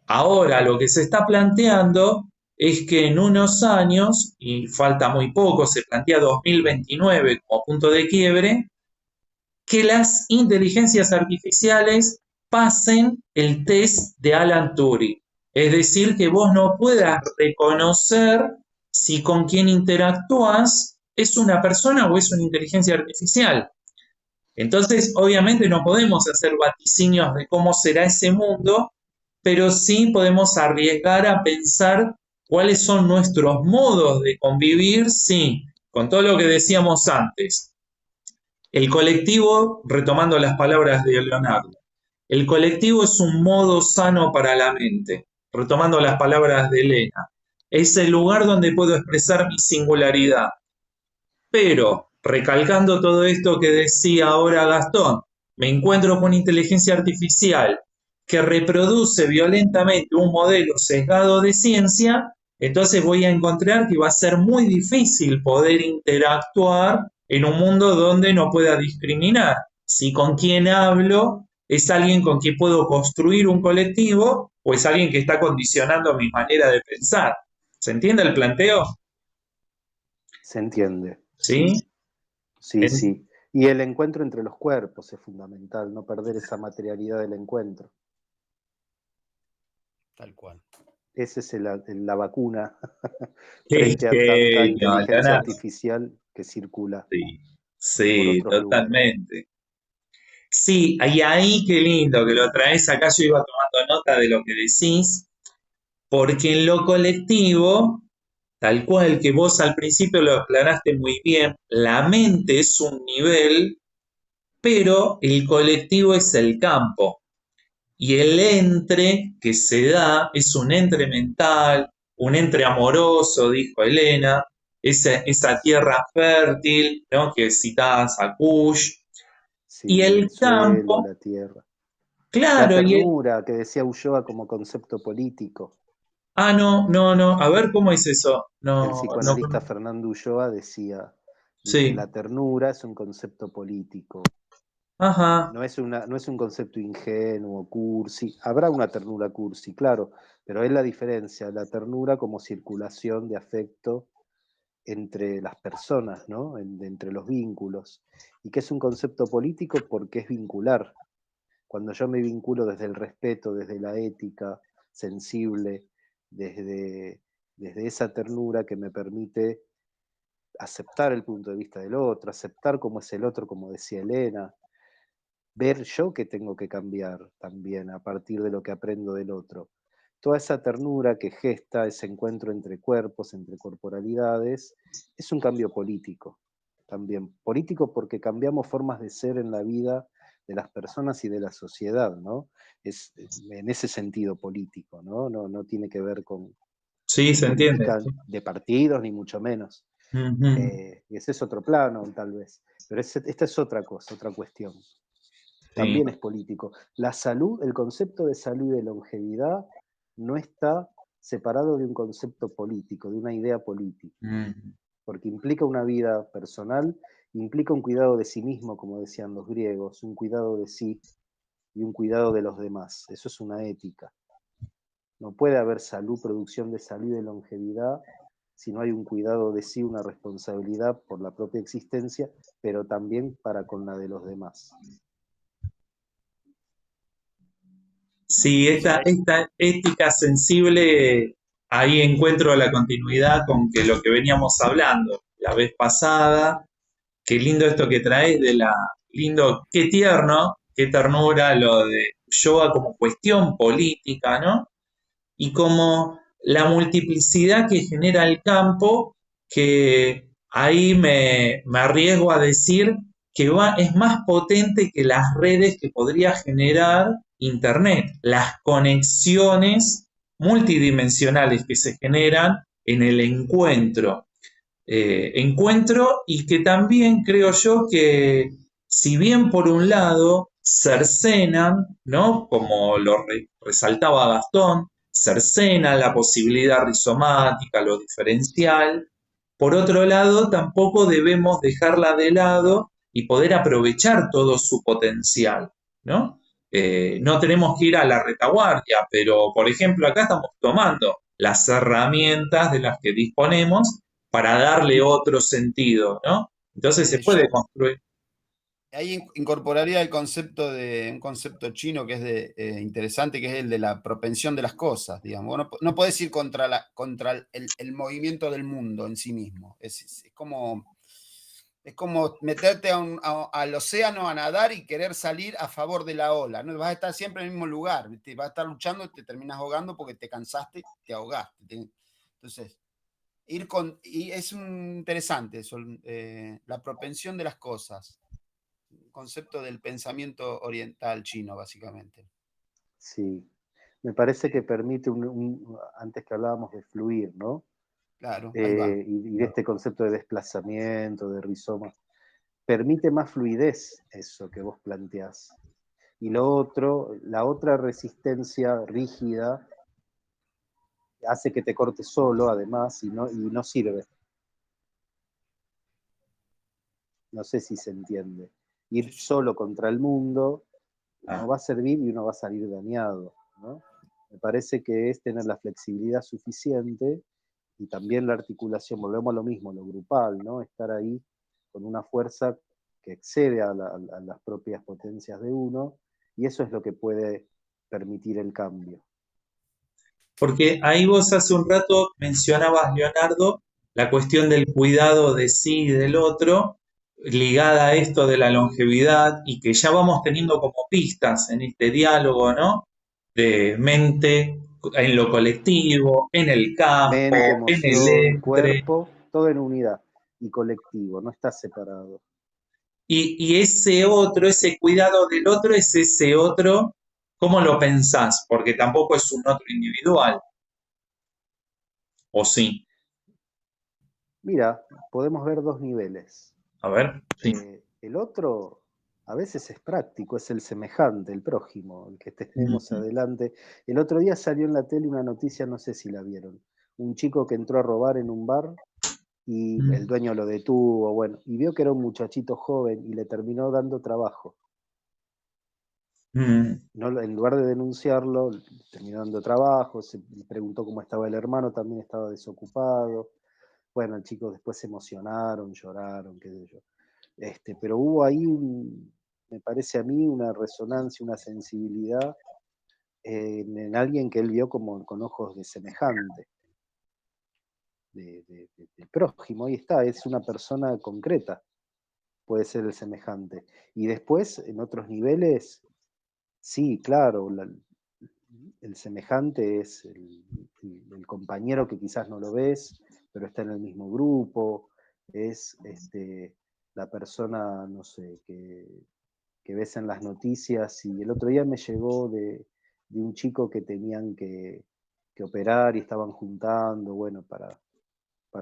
Ahora lo que se está planteando es que en unos años, y falta muy poco, se plantea 2029 como punto de quiebre, que las inteligencias artificiales pasen el test de Alan Turing. Es decir, que vos no puedas reconocer si con quien interactúas es una persona o es una inteligencia artificial. Entonces, obviamente no podemos hacer vaticinios de cómo será ese mundo, pero sí podemos arriesgar a pensar cuáles son nuestros modos de convivir, sí, con todo lo que decíamos antes. El colectivo, retomando las palabras de Leonardo, el colectivo es un modo sano para la mente, retomando las palabras de Elena. Es el lugar donde puedo expresar mi singularidad. Pero, recalcando todo esto que decía ahora Gastón, me encuentro con inteligencia artificial que reproduce violentamente un modelo sesgado de ciencia, entonces voy a encontrar que va a ser muy difícil poder interactuar en un mundo donde no pueda discriminar. Si con quien hablo es alguien con quien puedo construir un colectivo o es alguien que está condicionando mi manera de pensar. ¿Se entiende el planteo? Se entiende, ¿Sí? sí, sí, sí. Y el encuentro entre los cuerpos es fundamental, no perder esa materialidad del encuentro. Tal cual. Esa es la vacuna Qué frente a tanta genio, inteligencia Leonardo. artificial que circula Sí, por sí, otros lugares. totalmente. Sí, y ahí qué lindo que lo traes acá, yo iba tomando nota de lo que decís, porque en lo colectivo, tal cual que vos al principio lo aclaraste muy bien, la mente es un nivel, pero el colectivo es el campo. Y el entre que se da es un entre mental, un entre amoroso, dijo Elena, esa tierra fértil, ¿no?, que citabas a Kush. Y Sí, el el suelo, campo, la tierra. La claro, ternura que decía Ulloa como concepto político. no, a ver cómo es eso. El No, psicoanalista Fernando Ulloa decía que sí, la ternura es un concepto político. ajá, No es un concepto ingenuo, cursi. Habrá una ternura cursi, claro, pero es la diferencia, la ternura como circulación de afecto entre las personas, ¿no? Entre los vínculos. Y que es un concepto político porque es vincular. Cuando yo me vinculo desde el respeto, desde la ética sensible, desde, desde esa ternura que me permite aceptar el punto de vista del otro, aceptar cómo es el otro, como decía Elena, ver yo que tengo que cambiar también a partir de lo que aprendo del otro. Toda esa ternura que gesta ese encuentro entre cuerpos, entre corporalidades, es un cambio político también. Político porque cambiamos formas de ser en la vida de las personas y de la sociedad, ¿no? Es en ese sentido político, ¿no? No tiene que ver sí, con se entiende. política de partidos, ni mucho menos. Ujú, Y ese es otro plano, tal vez. Pero esta es otra cosa, otra cuestión. sí, También es político. La salud, el concepto de salud y de longevidad no está separado de un concepto político, de una idea política, mm. porque implica una vida personal, implica un cuidado de sí mismo, como decían los griegos, un cuidado de sí y un cuidado de los demás. Eso es una ética. No puede haber salud, producción de salud y de longevidad, si no hay un cuidado de sí, una responsabilidad por la propia existencia, pero también para con la de los demás. Sí, Sí, esta ética sensible, ahí encuentro la continuidad con que lo que veníamos hablando la vez pasada. Qué lindo esto que traes de lindo, qué tierno, qué ternura lo de yoga como cuestión política, ¿no? Y como la multiplicidad que genera el campo, que ahí me arriesgo a decir que es más potente que las redes que podría generar Internet, las conexiones multidimensionales que se generan en el encuentro y que también creo yo que si bien por un lado cercenan, ¿no? Como lo resaltaba Gastón, cercenan la posibilidad rizomática, lo diferencial, por otro lado tampoco debemos dejarla de lado y poder aprovechar todo su potencial, ¿no? No tenemos que ir a la retaguardia, pero por ejemplo acá estamos tomando las herramientas de las que disponemos para darle otro sentido, ¿no? Entonces se puede Yo construir. ahí incorporaría el concepto un concepto chino que es interesante, que es el de la propensión de las cosas, digamos. No podés ir contra el movimiento del mundo en sí mismo. Es como meterte al océano a nadar y querer salir a favor de la ola, ¿no? Vas a estar siempre en el mismo lugar, ¿viste? Vas a estar luchando y te terminas ahogando porque te cansaste, te ahogaste. Entonces, y es interesante eso, la propensión de las cosas, concepto del pensamiento oriental chino, básicamente. Sí, me parece que permite, antes que hablábamos de fluir, ¿no? Claro, ahí va. Y de este concepto de desplazamiento, de rizoma, permite más fluidez eso que vos planteás. Y lo otro, la otra resistencia rígida hace que te cortes solo, además, y no sirve. No sé si se entiende. Ir solo contra el mundo no va a servir y uno va a salir dañado, ¿no? Me parece que es tener la flexibilidad suficiente y también la articulación, volvemos a lo mismo, lo grupal, ¿no? Estar ahí con una fuerza que excede a las propias potencias de uno, y eso es lo que puede permitir el cambio. Porque ahí vos hace un rato mencionabas, Leonardo, la cuestión del cuidado de sí y del otro, ligada a esto de la longevidad y que ya vamos teniendo como pistas en este diálogo, ¿no? De mente en lo colectivo, en el campo, Mente, en el emoción, entre. cuerpo, todo en unidad y colectivo, no está separado. Y ese otro, ese cuidado del otro, es ese otro, ¿cómo lo pensás? Porque tampoco es un otro individual, ¿o sí? Mira, podemos ver dos niveles. A ver, sí. El otro a veces es práctico, es el semejante, el prójimo, el que tenemos adelante. El otro día salió en la tele una noticia, no sé si la vieron, un chico que entró a robar en un bar y el dueño lo detuvo, bueno, y vio que era un muchachito joven y le terminó dando trabajo. No, en lugar de denunciarlo, terminó dando trabajo, se preguntó cómo estaba el hermano, también estaba desocupado. Bueno, el chico después se emocionaron, lloraron, qué sé yo. Pero hubo ahí, me parece a mí, una resonancia, una sensibilidad en alguien que él vio como con ojos de semejante, de prójimo. Ahí está, es una persona concreta, puede ser el semejante. Y después, en otros niveles, sí, claro, el semejante es el compañero que quizás no lo ves, pero está en el mismo grupo, es la persona, no sé, que ves en las noticias. Y el otro día me llegó de un chico que tenían que operar y estaban juntando, bueno, para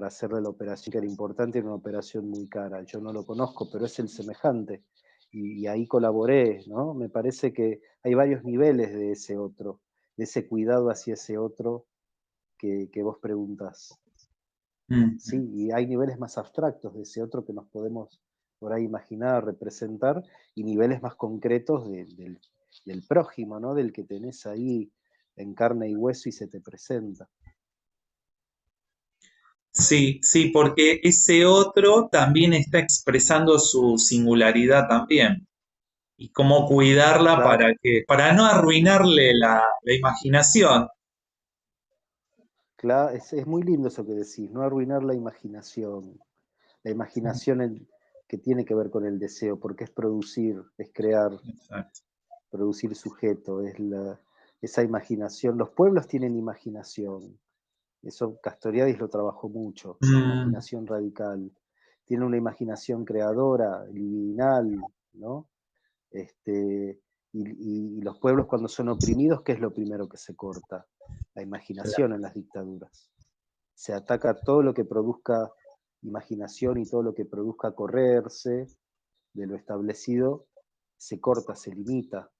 hacerle la operación que era importante, era una operación muy cara. Yo no lo conozco, pero es el semejante. Y ahí colaboré, ¿no? Me parece que hay varios niveles de ese otro, de ese cuidado hacia ese otro que vos preguntas. Sí, y hay niveles más abstractos de ese otro que nos podemos por ahí imaginar, representar, y niveles más concretos del prójimo, ¿no? Del que tenés ahí en carne y hueso y se te presenta. Sí, sí, porque ese otro también está expresando su singularidad también. Y cómo cuidarla Claro, para no arruinarle la imaginación. claro, es muy lindo eso que decís, no arruinar la imaginación que tiene que ver con el deseo, porque es producir, es crear. Exacto. producir sujeto, es esa imaginación. Los pueblos tienen imaginación. Eso Castoriadis lo trabajó mucho, imaginación radical. Tiene una imaginación creadora, libidinal, ¿no? Y los pueblos cuando son oprimidos, ¿qué es lo primero que se corta? La imaginación en las dictaduras. Se ataca todo lo que produzca imaginación y todo lo que produzca correrse de lo establecido, se corta, se limita.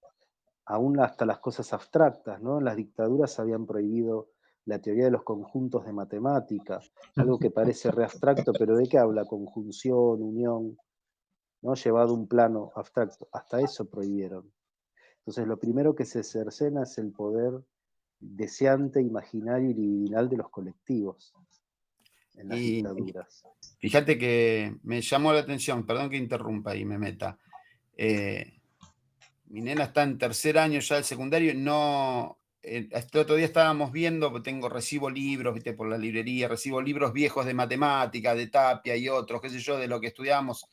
Aún hasta las cosas abstractas, ¿no? En las dictaduras habían prohibido la teoría de los conjuntos de matemática, algo que parece re abstracto, pero ¿de qué habla? Conjunción, unión, ¿no? Llevado a un plano abstracto. Hasta eso prohibieron. Entonces lo primero que se cercena es el poder deseante, imaginario y libidinal de los colectivos en las dictaduras. Fíjate que me llamó la atención, perdón que interrumpa y me meta. Mi nena está en tercer año ya del secundario, no... Este otro día estábamos viendo, recibo libros, ¿viste? Por la librería, recibo libros viejos de matemática, de Tapia y otros, qué sé yo, de lo que estudiamos,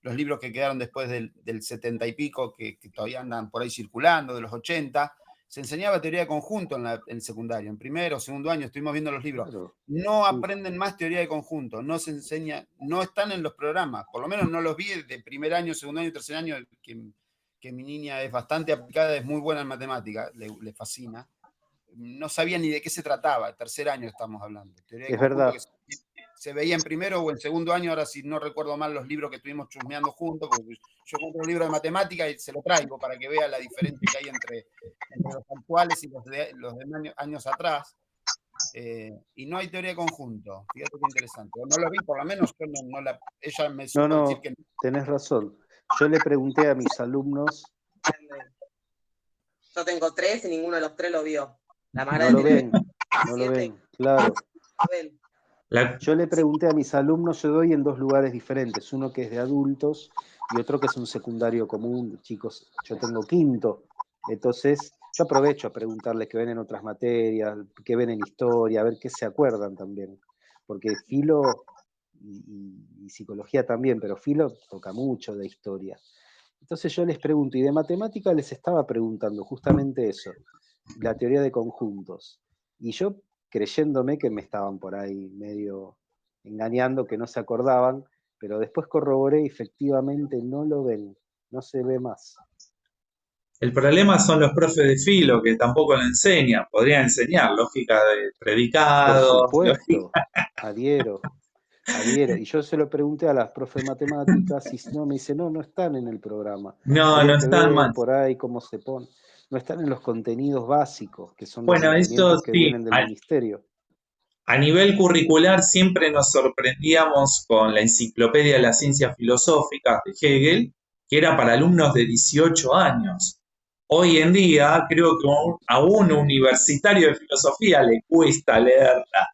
los libros que quedaron después del 70 y pico, que todavía andan por ahí circulando, de los 80. Se enseñaba teoría de conjunto en el secundario, en primero o segundo año, estuvimos viendo los libros. Claro. No aprenden más teoría de conjunto, no se enseña, no están en los programas, por lo menos no los vi de primer año, segundo año, tercer año, que mi niña es bastante aplicada, es muy buena en matemática, le fascina. No sabía ni de qué se trataba, tercer año estamos hablando. Teoría de es verdad. Que se veía en primero o en segundo año, ahora si no recuerdo mal los libros que estuvimos chusmeando juntos, porque yo compro un libro de matemática y se lo traigo para que vea la diferencia que hay entre los actuales y los de años atrás. Y no hay teoría de conjunto, fíjate qué interesante. No lo vi, por lo menos yo ella me supo decir que no. Tenés razón. Yo le pregunté a mis alumnos. Yo tengo 3 y ninguno de los 3 lo vio. La más no lo ven, claro. Yo le pregunté a mis alumnos, yo doy en 2 lugares diferentes, uno que es de adultos y otro que es un secundario común, chicos, yo tengo quinto, entonces yo aprovecho a preguntarles qué ven en otras materias, qué ven en historia, a ver qué se acuerdan también, porque filo y psicología también, pero filo toca mucho de historia. Entonces yo les pregunto, y de matemática les estaba preguntando justamente eso, la teoría de conjuntos, y yo creyéndome que me estaban por ahí medio engañando, que no se acordaban, pero después corroboré y efectivamente no lo ven, no se ve más. El problema son los profes de filo que tampoco lo enseñan, podrían enseñar lógica de predicado. Por supuesto, adhiero. Y yo se lo pregunté a las profes de matemáticas y no, me dice, no están en el programa. No están mal. Por ahí cómo se pone. No están en los contenidos básicos, que son los lineamientos que vienen del ministerio. A nivel curricular siempre nos sorprendíamos con la Enciclopedia de las Ciencias Filosóficas de Hegel, que era para alumnos de 18 años. Hoy en día creo que a un universitario de filosofía le cuesta leerla.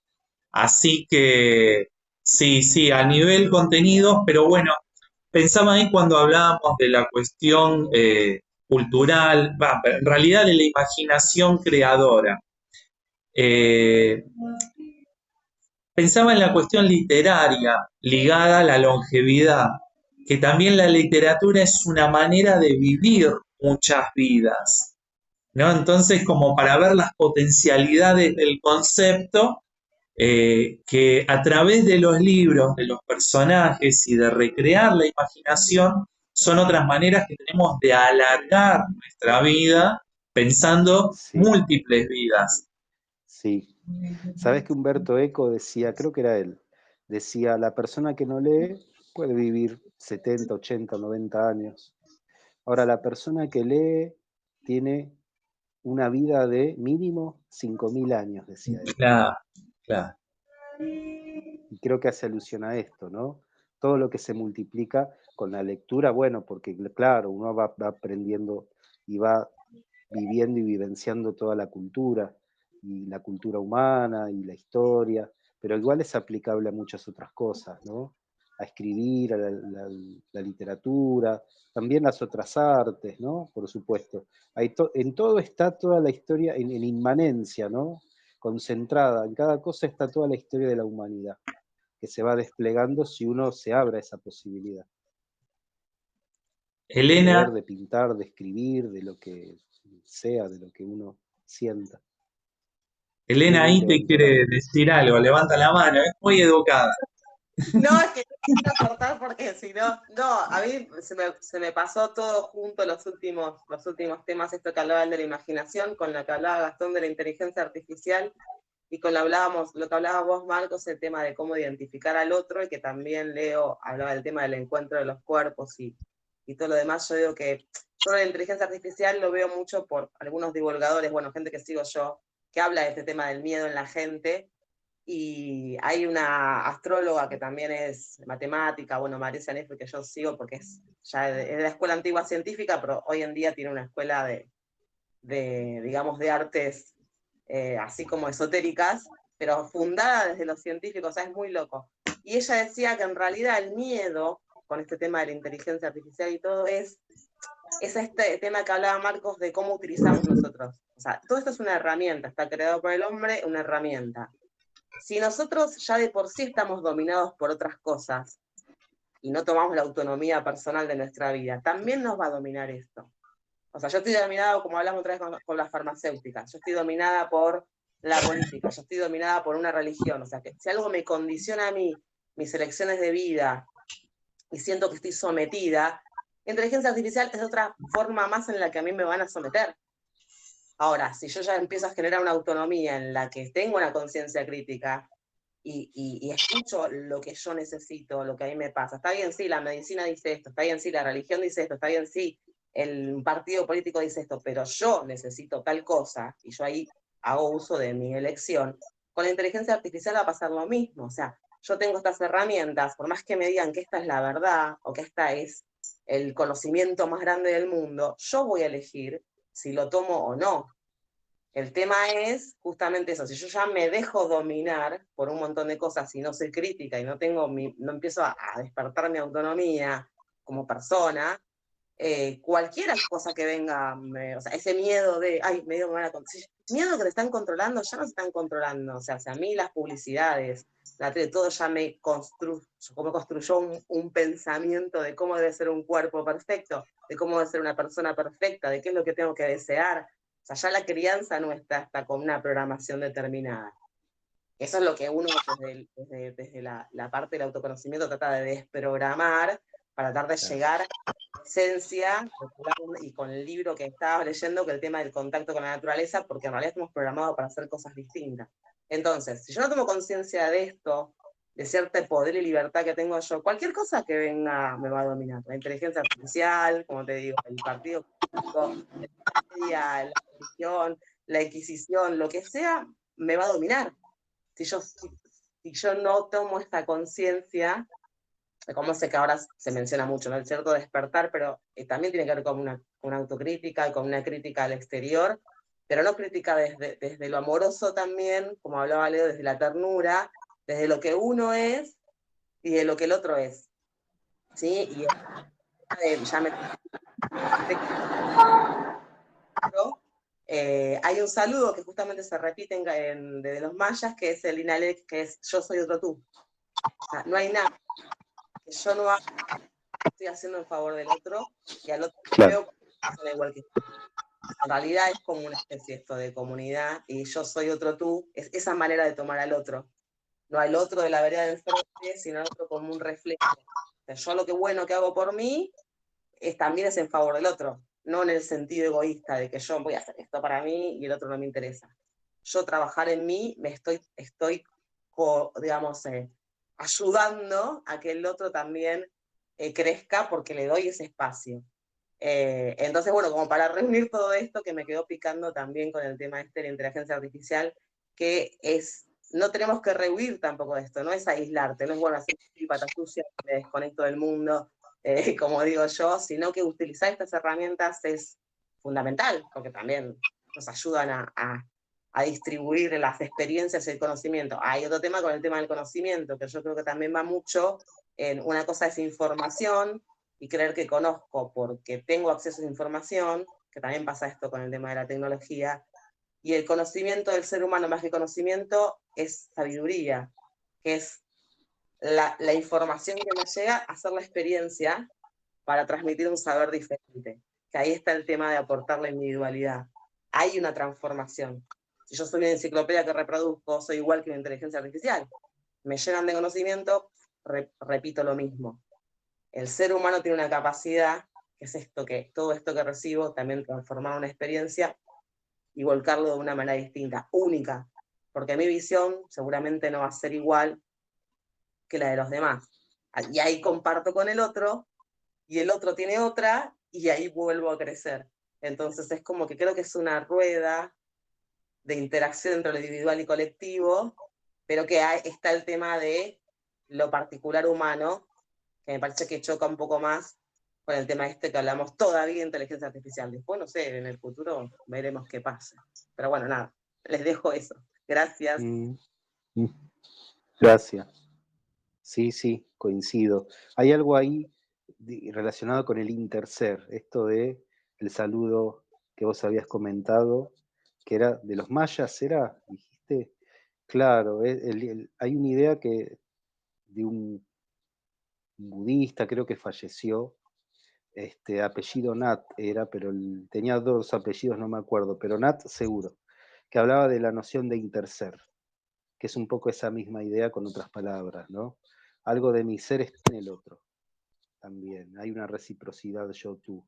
Así que sí, a nivel contenidos, pero bueno, pensaba ahí cuando hablábamos de la cuestión cultural, en realidad de la imaginación creadora. Pensaba en la cuestión literaria ligada a la longevidad, que también la literatura es una manera de vivir muchas vidas, ¿no? Entonces, como para ver las potencialidades del concepto, que a través de los libros, de los personajes y de recrear la imaginación, son otras maneras que tenemos de alargar nuestra vida pensando múltiples vidas. Sí. ¿Sabés que Humberto Eco decía, creo que era él, decía, la persona que no lee puede vivir 70, 80, 90 años. Ahora, la persona que lee tiene una vida de mínimo 5.000 años, decía él. Claro. Y creo que hace alusión a esto, ¿no? Todo lo que se multiplica con la lectura, bueno, porque claro, uno va aprendiendo y va viviendo y vivenciando toda la cultura, y la cultura humana, y la historia, pero igual es aplicable a muchas otras cosas, ¿no? A escribir, a la literatura, también las otras artes, ¿no? Por supuesto. En todo está toda la historia, en inmanencia, ¿no? Concentrada, en cada cosa está toda la historia de la humanidad, que se va desplegando si uno se abre a esa posibilidad. Elena, leer, de pintar, de escribir, de lo que sea, de lo que uno sienta. Elena ahí Realmente te quiere decir algo, levanta la mano, es muy educada. No, es que no quiero cortar porque si no, a mí se me pasó todo junto los últimos temas, esto que hablaban de la imaginación, con lo que hablaba Gastón de la inteligencia artificial, y con lo que hablabas vos, Marcos, el tema de cómo identificar al otro, y que también Leo hablaba del tema del encuentro de los cuerpos y todo lo demás. Yo digo que yo la inteligencia artificial lo veo mucho por algunos divulgadores, bueno, gente que sigo yo, que habla de este tema del miedo en la gente. Y hay una astróloga que también es matemática, bueno, Marisa Neffe, que yo sigo porque es de la escuela antigua científica, pero hoy en día tiene una escuela digamos, de artes así como esotéricas, pero fundada desde los científicos, o sea, es muy loco. Y ella decía que en realidad el miedo, con este tema de la inteligencia artificial y todo, es este tema que hablaba Marcos de cómo utilizamos nosotros. O sea, todo esto es una herramienta, está creado por el hombre, una herramienta. Si nosotros ya de por sí estamos dominados por otras cosas y no tomamos la autonomía personal de nuestra vida, también nos va a dominar esto. O sea, yo estoy dominada, como hablamos otra vez con las farmacéuticas, yo estoy dominada por la política, yo estoy dominada por una religión. O sea, que si algo me condiciona a mí, mis elecciones de vida, y siento que estoy sometida, inteligencia artificial es otra forma más en la que a mí me van a someter. Ahora, si yo ya empiezo a generar una autonomía en la que tengo una conciencia crítica y escucho lo que yo necesito, lo que a mí me pasa, está bien, sí, la medicina dice esto, está bien, sí, la religión dice esto, está bien, sí, el partido político dice esto, pero yo necesito tal cosa, y yo ahí hago uso de mi elección, con la inteligencia artificial va a pasar lo mismo. O sea, yo tengo estas herramientas, por más que me digan que esta es la verdad, o que esta es el conocimiento más grande del mundo, yo voy a elegir si lo tomo o no. El tema es justamente eso, si yo ya me dejo dominar por un montón de cosas y no soy crítica y no empiezo a despertar mi autonomía como persona, cualquier cosa que venga, o sea, ese miedo de, ay, me van a miedo que te están controlando, ya no se están controlando. O sea, a mí las publicidades, la tele, todo ya me construyó un pensamiento de cómo debe ser un cuerpo perfecto, de cómo debe ser una persona perfecta, de qué es lo que tengo que desear. O sea, ya la crianza no está con una programación determinada. Eso es lo que uno desde la parte del autoconocimiento trata de desprogramar para tratar de llegar a la esencia, y con el libro que estabas leyendo, que el tema del contacto con la naturaleza, porque en realidad estamos programados para hacer cosas distintas. Entonces, si yo no tomo conciencia de esto, de cierto poder y libertad que tengo yo, cualquier cosa que venga me va a dominar. La inteligencia artificial, como te digo, el partido político, la religión, la Inquisición, lo que sea, me va a dominar. Si yo no tomo esta conciencia, como sé que ahora se menciona mucho, ¿no? El cierto despertar, pero también tiene que ver con una autocrítica, con una crítica al exterior, pero no crítica desde lo amoroso también, como hablaba Leo, desde la ternura, desde lo que uno es y de lo que el otro es. ¿Sí? Y ya me... hay un saludo que justamente se repite de los mayas, que es el Inalec, que es yo soy otro tú. O sea, no hay nada que yo no haga, estoy haciendo en favor del otro, y al otro veo que igual que yo. En realidad es como una especie esto de comunidad, y yo soy otro tú, es esa manera de tomar al otro. No al otro de la vereda del frente, sino al otro como un reflejo. O sea, yo lo que bueno que hago por mí también es en favor del otro, no en el sentido egoísta de que yo voy a hacer esto para mí y el otro no me interesa. Yo trabajar en mí, me estoy digamos, ayudando a que el otro también crezca porque le doy ese espacio. Entonces, bueno, como para reunir todo esto que me quedó picando también con el tema de la inteligencia artificial, que no tenemos que rehuir tampoco de esto, no es aislarte, no es bueno hacer pata sucia, me desconecto del mundo, como digo yo, sino que utilizar estas herramientas es fundamental, porque también nos ayudan a distribuir las experiencias y el conocimiento. Hay otro tema con el tema del conocimiento, que yo creo que también va mucho en una cosa es información, y creer que conozco porque tengo acceso a información, que también pasa esto con el tema de la tecnología, y el conocimiento del ser humano más que conocimiento es sabiduría, que es la información que me llega, hacer la experiencia para transmitir un saber diferente. Que ahí está el tema de aportar la individualidad. Hay una transformación. Si yo soy una enciclopedia que reproduzco, soy igual que una inteligencia artificial. Me llenan de conocimiento, repito lo mismo. El ser humano tiene una capacidad, que es esto, que todo esto que recibo, también transformar una experiencia y volcarlo de una manera distinta, única, porque mi visión seguramente no va a ser igual que la de los demás. Y ahí comparto con el otro, y el otro tiene otra, y ahí vuelvo a crecer. Entonces es como que creo que es una rueda de interacción entre lo individual y colectivo, pero que está el tema de lo particular humano, que me parece que choca un poco más con el tema este que hablamos todavía de inteligencia artificial. Después, no sé, en el futuro veremos qué pasa. Pero bueno, nada, les dejo eso. Gracias. Gracias. Sí, coincido. Hay algo ahí relacionado con el interser, esto de el saludo que vos habías comentado, que era de los mayas, ¿era? Dijiste. Claro, hay una idea que de un budista, creo que falleció, apellido Nat era, pero tenía dos apellidos, no me acuerdo, pero Nat seguro, que hablaba de la noción de interser, que es un poco esa misma idea con otras palabras, ¿no? Algo de mi ser está en el otro también, hay una reciprocidad yo-tú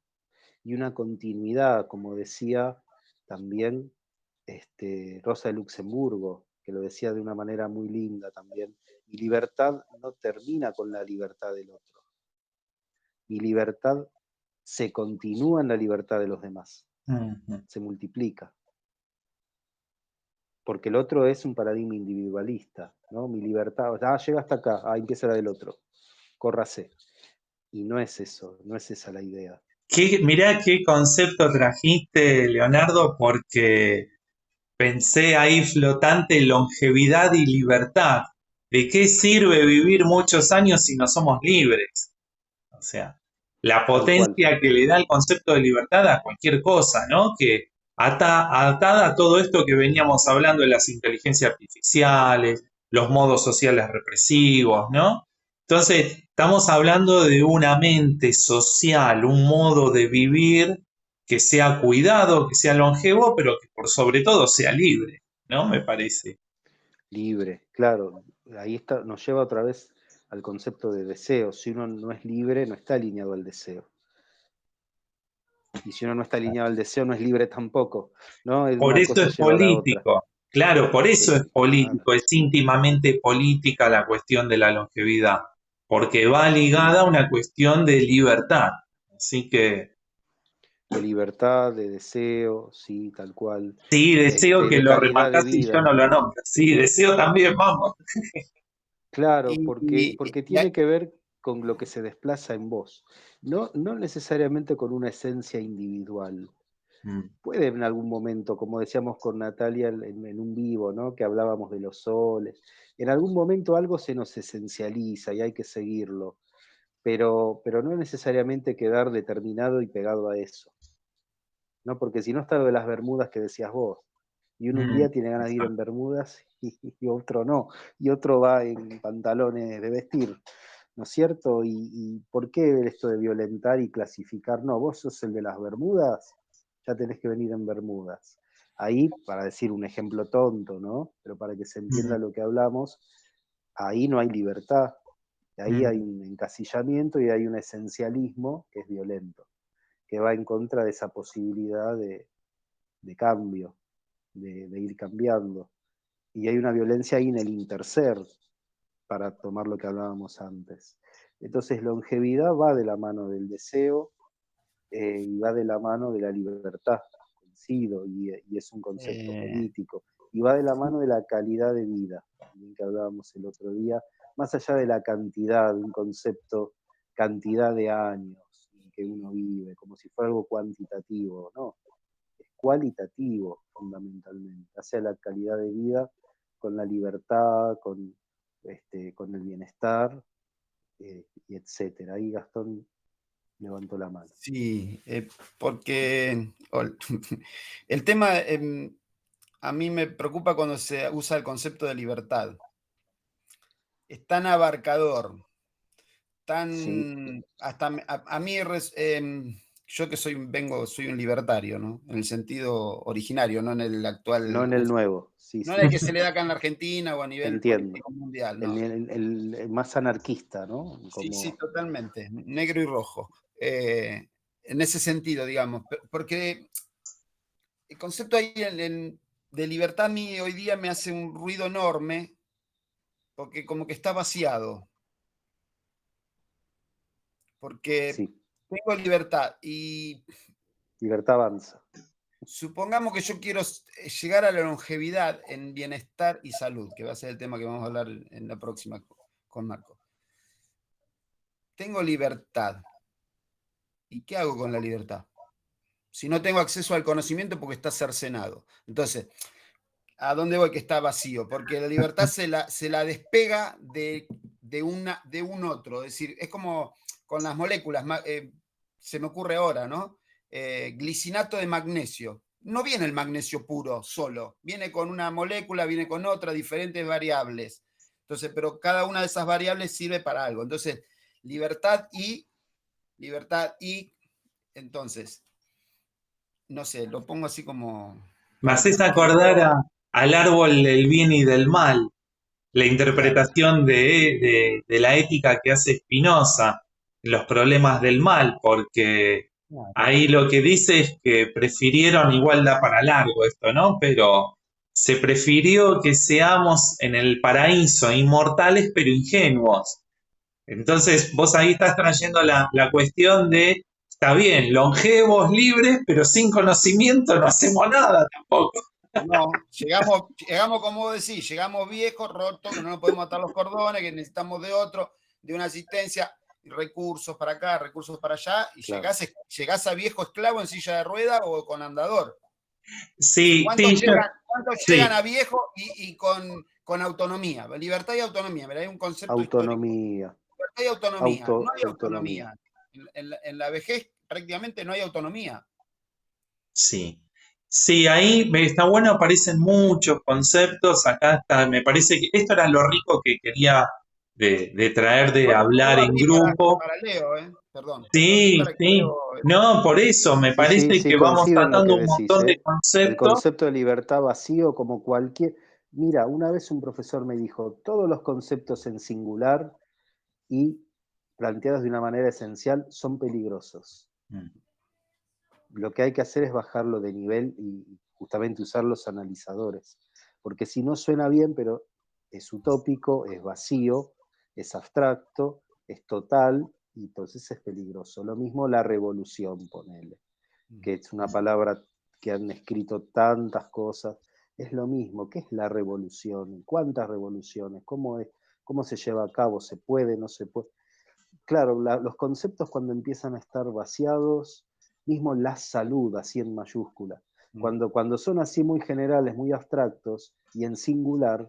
y una continuidad, como decía también Rosa de Luxemburgo, que lo decía de una manera muy linda también. Mi libertad no termina con la libertad del otro. Mi libertad se continúa en la libertad de los demás, se multiplica. Porque el otro es un paradigma individualista, ¿no? Mi libertad, llega hasta acá, empieza la del otro, córrase. Y no es eso, no es esa la idea. Mirá qué concepto trajiste, Leonardo, porque pensé ahí flotante longevidad y libertad. ¿De qué sirve vivir muchos años si no somos libres? O sea, la potencia que le da el concepto de libertad a cualquier cosa, ¿no? Que atada a todo esto que veníamos hablando de las inteligencias artificiales, los modos sociales represivos, ¿no? Entonces, estamos hablando de una mente social, un modo de vivir que sea cuidado, que sea longevo, pero que por sobre todo sea libre, ¿no? Me parece. Libre, claro. Ahí nos lleva otra vez al concepto de deseo. Si uno no es libre, no está alineado al deseo. Y si uno no está alineado al deseo, no es libre tampoco, ¿no? Por Una eso cosa es lleva a la otra. político. Claro, por eso Sí, es político, es íntimamente política la cuestión de la longevidad, porque va ligada a una cuestión de libertad. Así que de libertad, de deseo, sí, tal cual. sí, deseo que De lo calidad de remarcaste y yo vida. no lo nombro. Sí, deseo también, vamos. Claro, Y, porque tiene que ver con lo que se desplaza en vos. No necesariamente con una esencia individual. Puede en algún momento, como decíamos con Natalia en un vivo, ¿no? Que hablábamos de los soles, en algún momento algo se nos esencializa y hay que seguirlo, pero no necesariamente quedar determinado y pegado a eso, ¿no? Porque si no está lo de las bermudas que decías vos, y uno un día tiene ganas de ir en bermudas y otro no, y otro va en pantalones de vestir, ¿no es cierto? ¿Y por qué esto de violentar y clasificar? No, vos sos el de las bermudas, ya tenés que venir en bermudas. Ahí, para decir un ejemplo tonto, ¿no? Pero para que se entienda lo que hablamos, ahí no hay libertad, ahí hay un encasillamiento y hay un esencialismo que es violento, que va en contra de esa posibilidad de cambio, de ir cambiando. Y hay una violencia ahí en el interser, para tomar lo que hablábamos antes. Entonces, longevidad va de la mano del deseo y va de la mano de la libertad, coincido, y es un concepto político. Y va de la mano de la calidad de vida, que hablábamos el otro día, más allá de la cantidad, de un concepto, cantidad de años que uno vive, como si fuera algo cuantitativo, ¿no? Es cualitativo fundamentalmente, hacia la calidad de vida con la libertad, con el bienestar, y etcétera. Ahí Gastón levantó la mano. Sí, porque el tema a mí me preocupa cuando se usa el concepto de libertad. Es tan abarcador, Sí, hasta a mí, yo que soy un libertario, ¿no? En el sentido originario, no en el no actual en el uso. nuevo, sí, No en el sí, que se le da acá en la Argentina o a nivel entiendo. político mundial, El, no. el más anarquista, ¿no? Sí, sí, Como, totalmente, negro y rojo. En ese sentido, digamos, porque el concepto ahí de libertad a mí hoy día me hace un ruido enorme, porque como que está vaciado, porque sí, tengo libertad y libertad avanza. supongamos que yo quiero llegar a la longevidad en bienestar y salud, que va a ser el tema que vamos a hablar en la próxima con Marco. Tengo libertad. ¿Y qué hago con la libertad? Si no tengo acceso al conocimiento porque está cercenado. Entonces, ¿a dónde voy que está vacío? Porque la libertad se la despega de un otro. Es decir, es como con las moléculas, se me ocurre ahora, ¿no? Glicinato de magnesio. No viene el magnesio puro solo, viene con una molécula, viene con otra, diferentes variables. Entonces, pero cada una de esas variables sirve para algo. Entonces, libertad y, entonces, no sé, lo pongo así como Me para que haces acordar quiero. al árbol del bien y del mal, la Claro. interpretación de la ética que hace Spinoza, los problemas del mal, porque Claro. ahí lo que dice es que prefirieron, igual da para largo esto, ¿no? Pero se prefirió que seamos en el paraíso inmortales pero ingenuos. Entonces vos ahí estás trayendo la cuestión de, está bien, longevos, libres, pero sin conocimiento no hacemos nada tampoco. No, llegamos como vos decís, llegamos viejos, rotos, que no nos podemos atar los cordones, que necesitamos de otro, de una asistencia, recursos para acá, recursos para allá, y Claro. llegás a viejo esclavo en silla de rueda o con andador. Sí, ¿Cuántos sí, llegan sí, a viejo y con autonomía? Libertad y autonomía, ¿verdad? Hay un concepto histórico. Autonomía, Libertad y autonomía. No hay autonomía. autonomía. En la vejez prácticamente no hay autonomía. sí. Sí, ahí está bueno, aparecen muchos conceptos. Acá está, me parece que esto era lo rico que quería de traer de Yo hablar lo en abrí grupo. para Leo, Perdón. Yo lo abrí Sí, para que sí. Leo. No, por eso me Sí, sí, parece sí, que vamos coincido en lo que tratando un decís, montón de ¿eh? El conceptos. concepto de libertad vacío como cualquier... Mira, una vez un profesor me dijo, todos los conceptos en singular y planteados de una manera esencial son peligrosos. Mm. Lo que hay que hacer es bajarlo de nivel y justamente usar los analizadores, porque si no suena bien, pero es utópico, es vacío, es abstracto, es total, y entonces es peligroso. Lo mismo la revolución, ponele, que es una palabra que han escrito tantas cosas, es lo mismo. ¿Qué es la revolución? ¿Cuántas revoluciones? ¿Cómo es? ¿Cómo se lleva a cabo? ¿Se puede? ¿No se puede? Claro, los conceptos cuando empiezan a estar vaciados, mismo la salud, así en mayúscula, cuando son así muy generales, muy abstractos y en singular,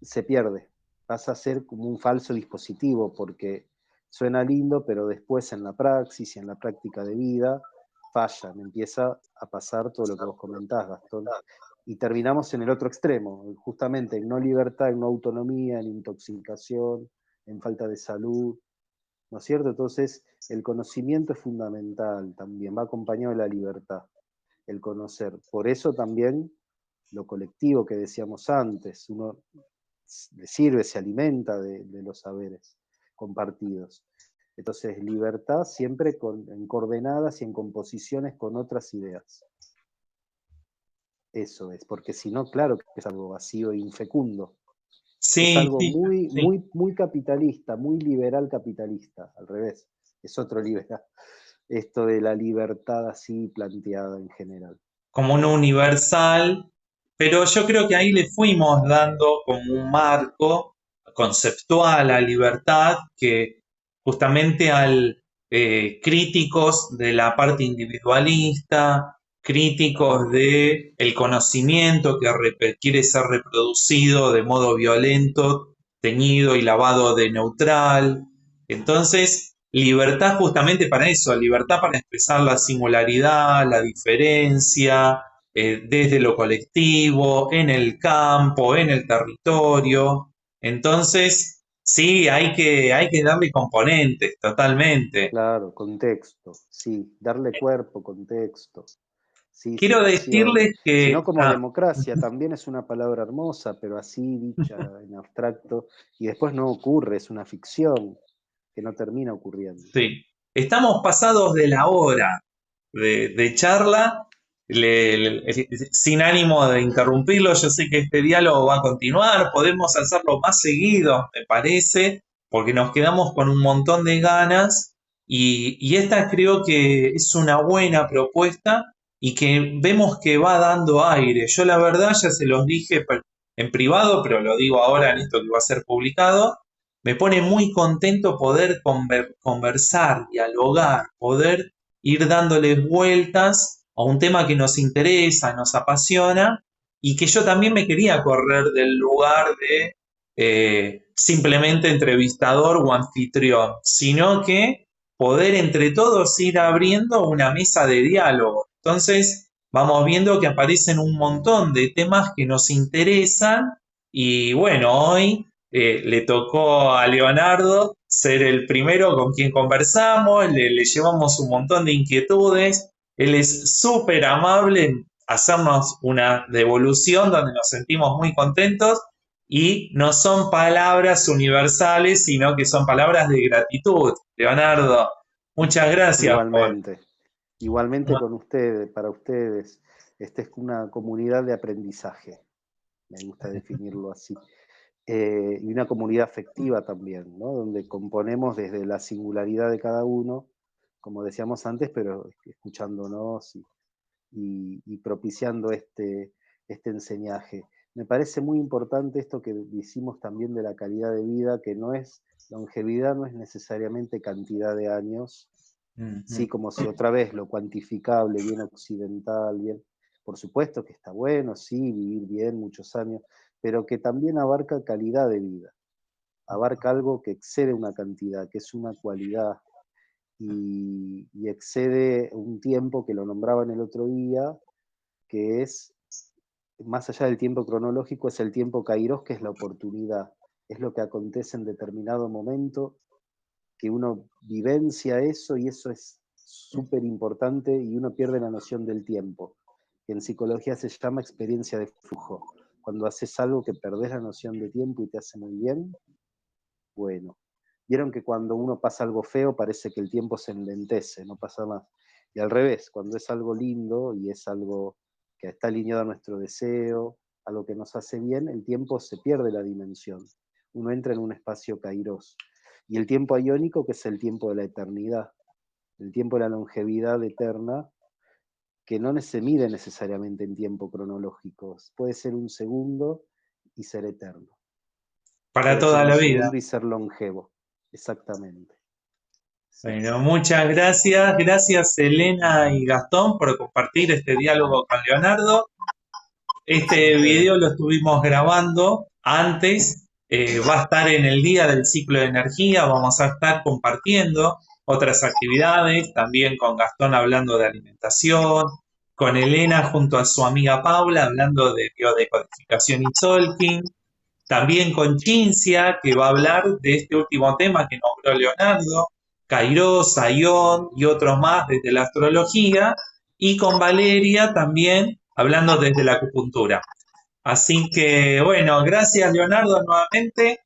se pierde. Pasa a ser como un falso dispositivo porque suena lindo, pero después en la praxis y en la práctica de vida fallan, empieza a pasar todo lo que vos comentás, Gastón. Y terminamos en el otro extremo, justamente en no libertad, en no autonomía, en intoxicación, en falta de salud, ¿no es cierto? Entonces, el conocimiento es fundamental también, va acompañado de la libertad, el conocer. Por eso también lo colectivo que decíamos antes, uno le sirve, se alimenta de los saberes compartidos. Entonces, libertad siempre en coordenadas y en composiciones con otras ideas. Eso es, porque si no, claro que es algo vacío e infecundo. Es Sí, algo sí, muy, sí. muy, muy capitalista, muy liberal capitalista, al revés, es otro liberal. Esto de la libertad así planteada en general. Como un universal, pero yo creo que ahí le fuimos dando como un marco conceptual a libertad que justamente al críticos de la parte individualista, críticos de el conocimiento que quiere ser reproducido de modo violento, teñido y lavado de neutral. Entonces, libertad justamente para eso, libertad para expresar la singularidad, la diferencia, desde lo colectivo, en el campo, en el territorio. Entonces, Sí, hay que darle componentes, totalmente. Claro, contexto, sí, darle cuerpo, contexto, sí, Quiero situación, decirles sino que, como democracia, también es una palabra hermosa, pero así dicha en abstracto, y después no ocurre, es una ficción que no termina ocurriendo. sí, estamos pasados de la hora de charla, sin ánimo de interrumpirlo, yo sé que este diálogo va a continuar, podemos hacerlo más seguido, me parece, porque nos quedamos con un montón de ganas y esta creo que es una buena propuesta y que vemos que va dando aire. Yo la verdad ya se los dije en privado, pero lo digo ahora en esto que va a ser publicado. Me pone muy contento poder conversar, dialogar, poder ir dándoles vueltas a un tema que nos interesa, nos apasiona y que yo también me quería correr del lugar de simplemente entrevistador o anfitrión, sino que poder entre todos ir abriendo una mesa de diálogo. Entonces vamos viendo que aparecen un montón de temas que nos interesan y bueno, hoy le tocó a Leonardo ser el primero con quien conversamos, le llevamos un montón de inquietudes, él es súper amable en hacernos una devolución donde nos sentimos muy contentos y no son palabras universales, sino que son palabras de gratitud. Leonardo, muchas gracias por... Igualmente, igualmente con ustedes, para ustedes, esta es una comunidad de aprendizaje, me gusta definirlo así. Y una comunidad afectiva también, ¿no? Donde componemos desde la singularidad de cada uno, como decíamos antes, pero escuchándonos y propiciando este enseñaje. Me parece muy importante esto que decimos también de la calidad de vida, que no es, longevidad no es necesariamente cantidad de años, sí, como si otra vez lo cuantificable, bien occidental, bien, por supuesto que está bueno, sí, vivir bien muchos años, pero que también abarca calidad de vida, abarca algo que excede una cantidad, que es una cualidad, y excede un tiempo que lo nombraban el otro día, que es, más allá del tiempo cronológico, es el tiempo kairos, que es la oportunidad, es lo que acontece en determinado momento, que uno vivencia eso y eso es súper importante y uno pierde la noción del tiempo, que en psicología se llama experiencia de flujo. Cuando haces algo que perdés la noción de tiempo y te hace muy bien, bueno. Vieron que cuando uno pasa algo feo parece que el tiempo se enlentece, no pasa más. Y al revés, cuando es algo lindo y es algo que está alineado a nuestro deseo, a lo que nos hace bien, el tiempo se pierde la dimensión. Uno entra en un espacio kairos. Y el tiempo iónico, que es el tiempo de la eternidad, el tiempo de la longevidad eterna, que no se mide necesariamente en tiempo cronológico. Puede ser un segundo y ser eterno. Para Puede ser toda un la vida. segundo y ser longevo. Exactamente. Sí. Bueno, muchas gracias. Gracias Elena y Gastón por compartir este diálogo con Leonardo. Este video lo estuvimos grabando antes, va a estar en el día del ciclo de energía, vamos a estar compartiendo otras actividades, también con Gastón hablando de alimentación, con Elena junto a su amiga Paula hablando de biodecodificación y Tzolk'in, también con Cincia, que va a hablar de este último tema que nombró Leonardo, Kairos, Aion y otros más desde la astrología, y con Valeria también hablando desde la acupuntura. Así que, bueno, gracias Leonardo nuevamente,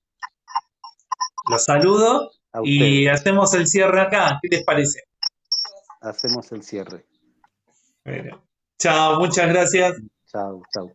los saludo A y ustedes. hacemos el cierre acá. ¿Qué les parece? Hacemos el cierre. Bueno, chao, muchas gracias. Chau, chau.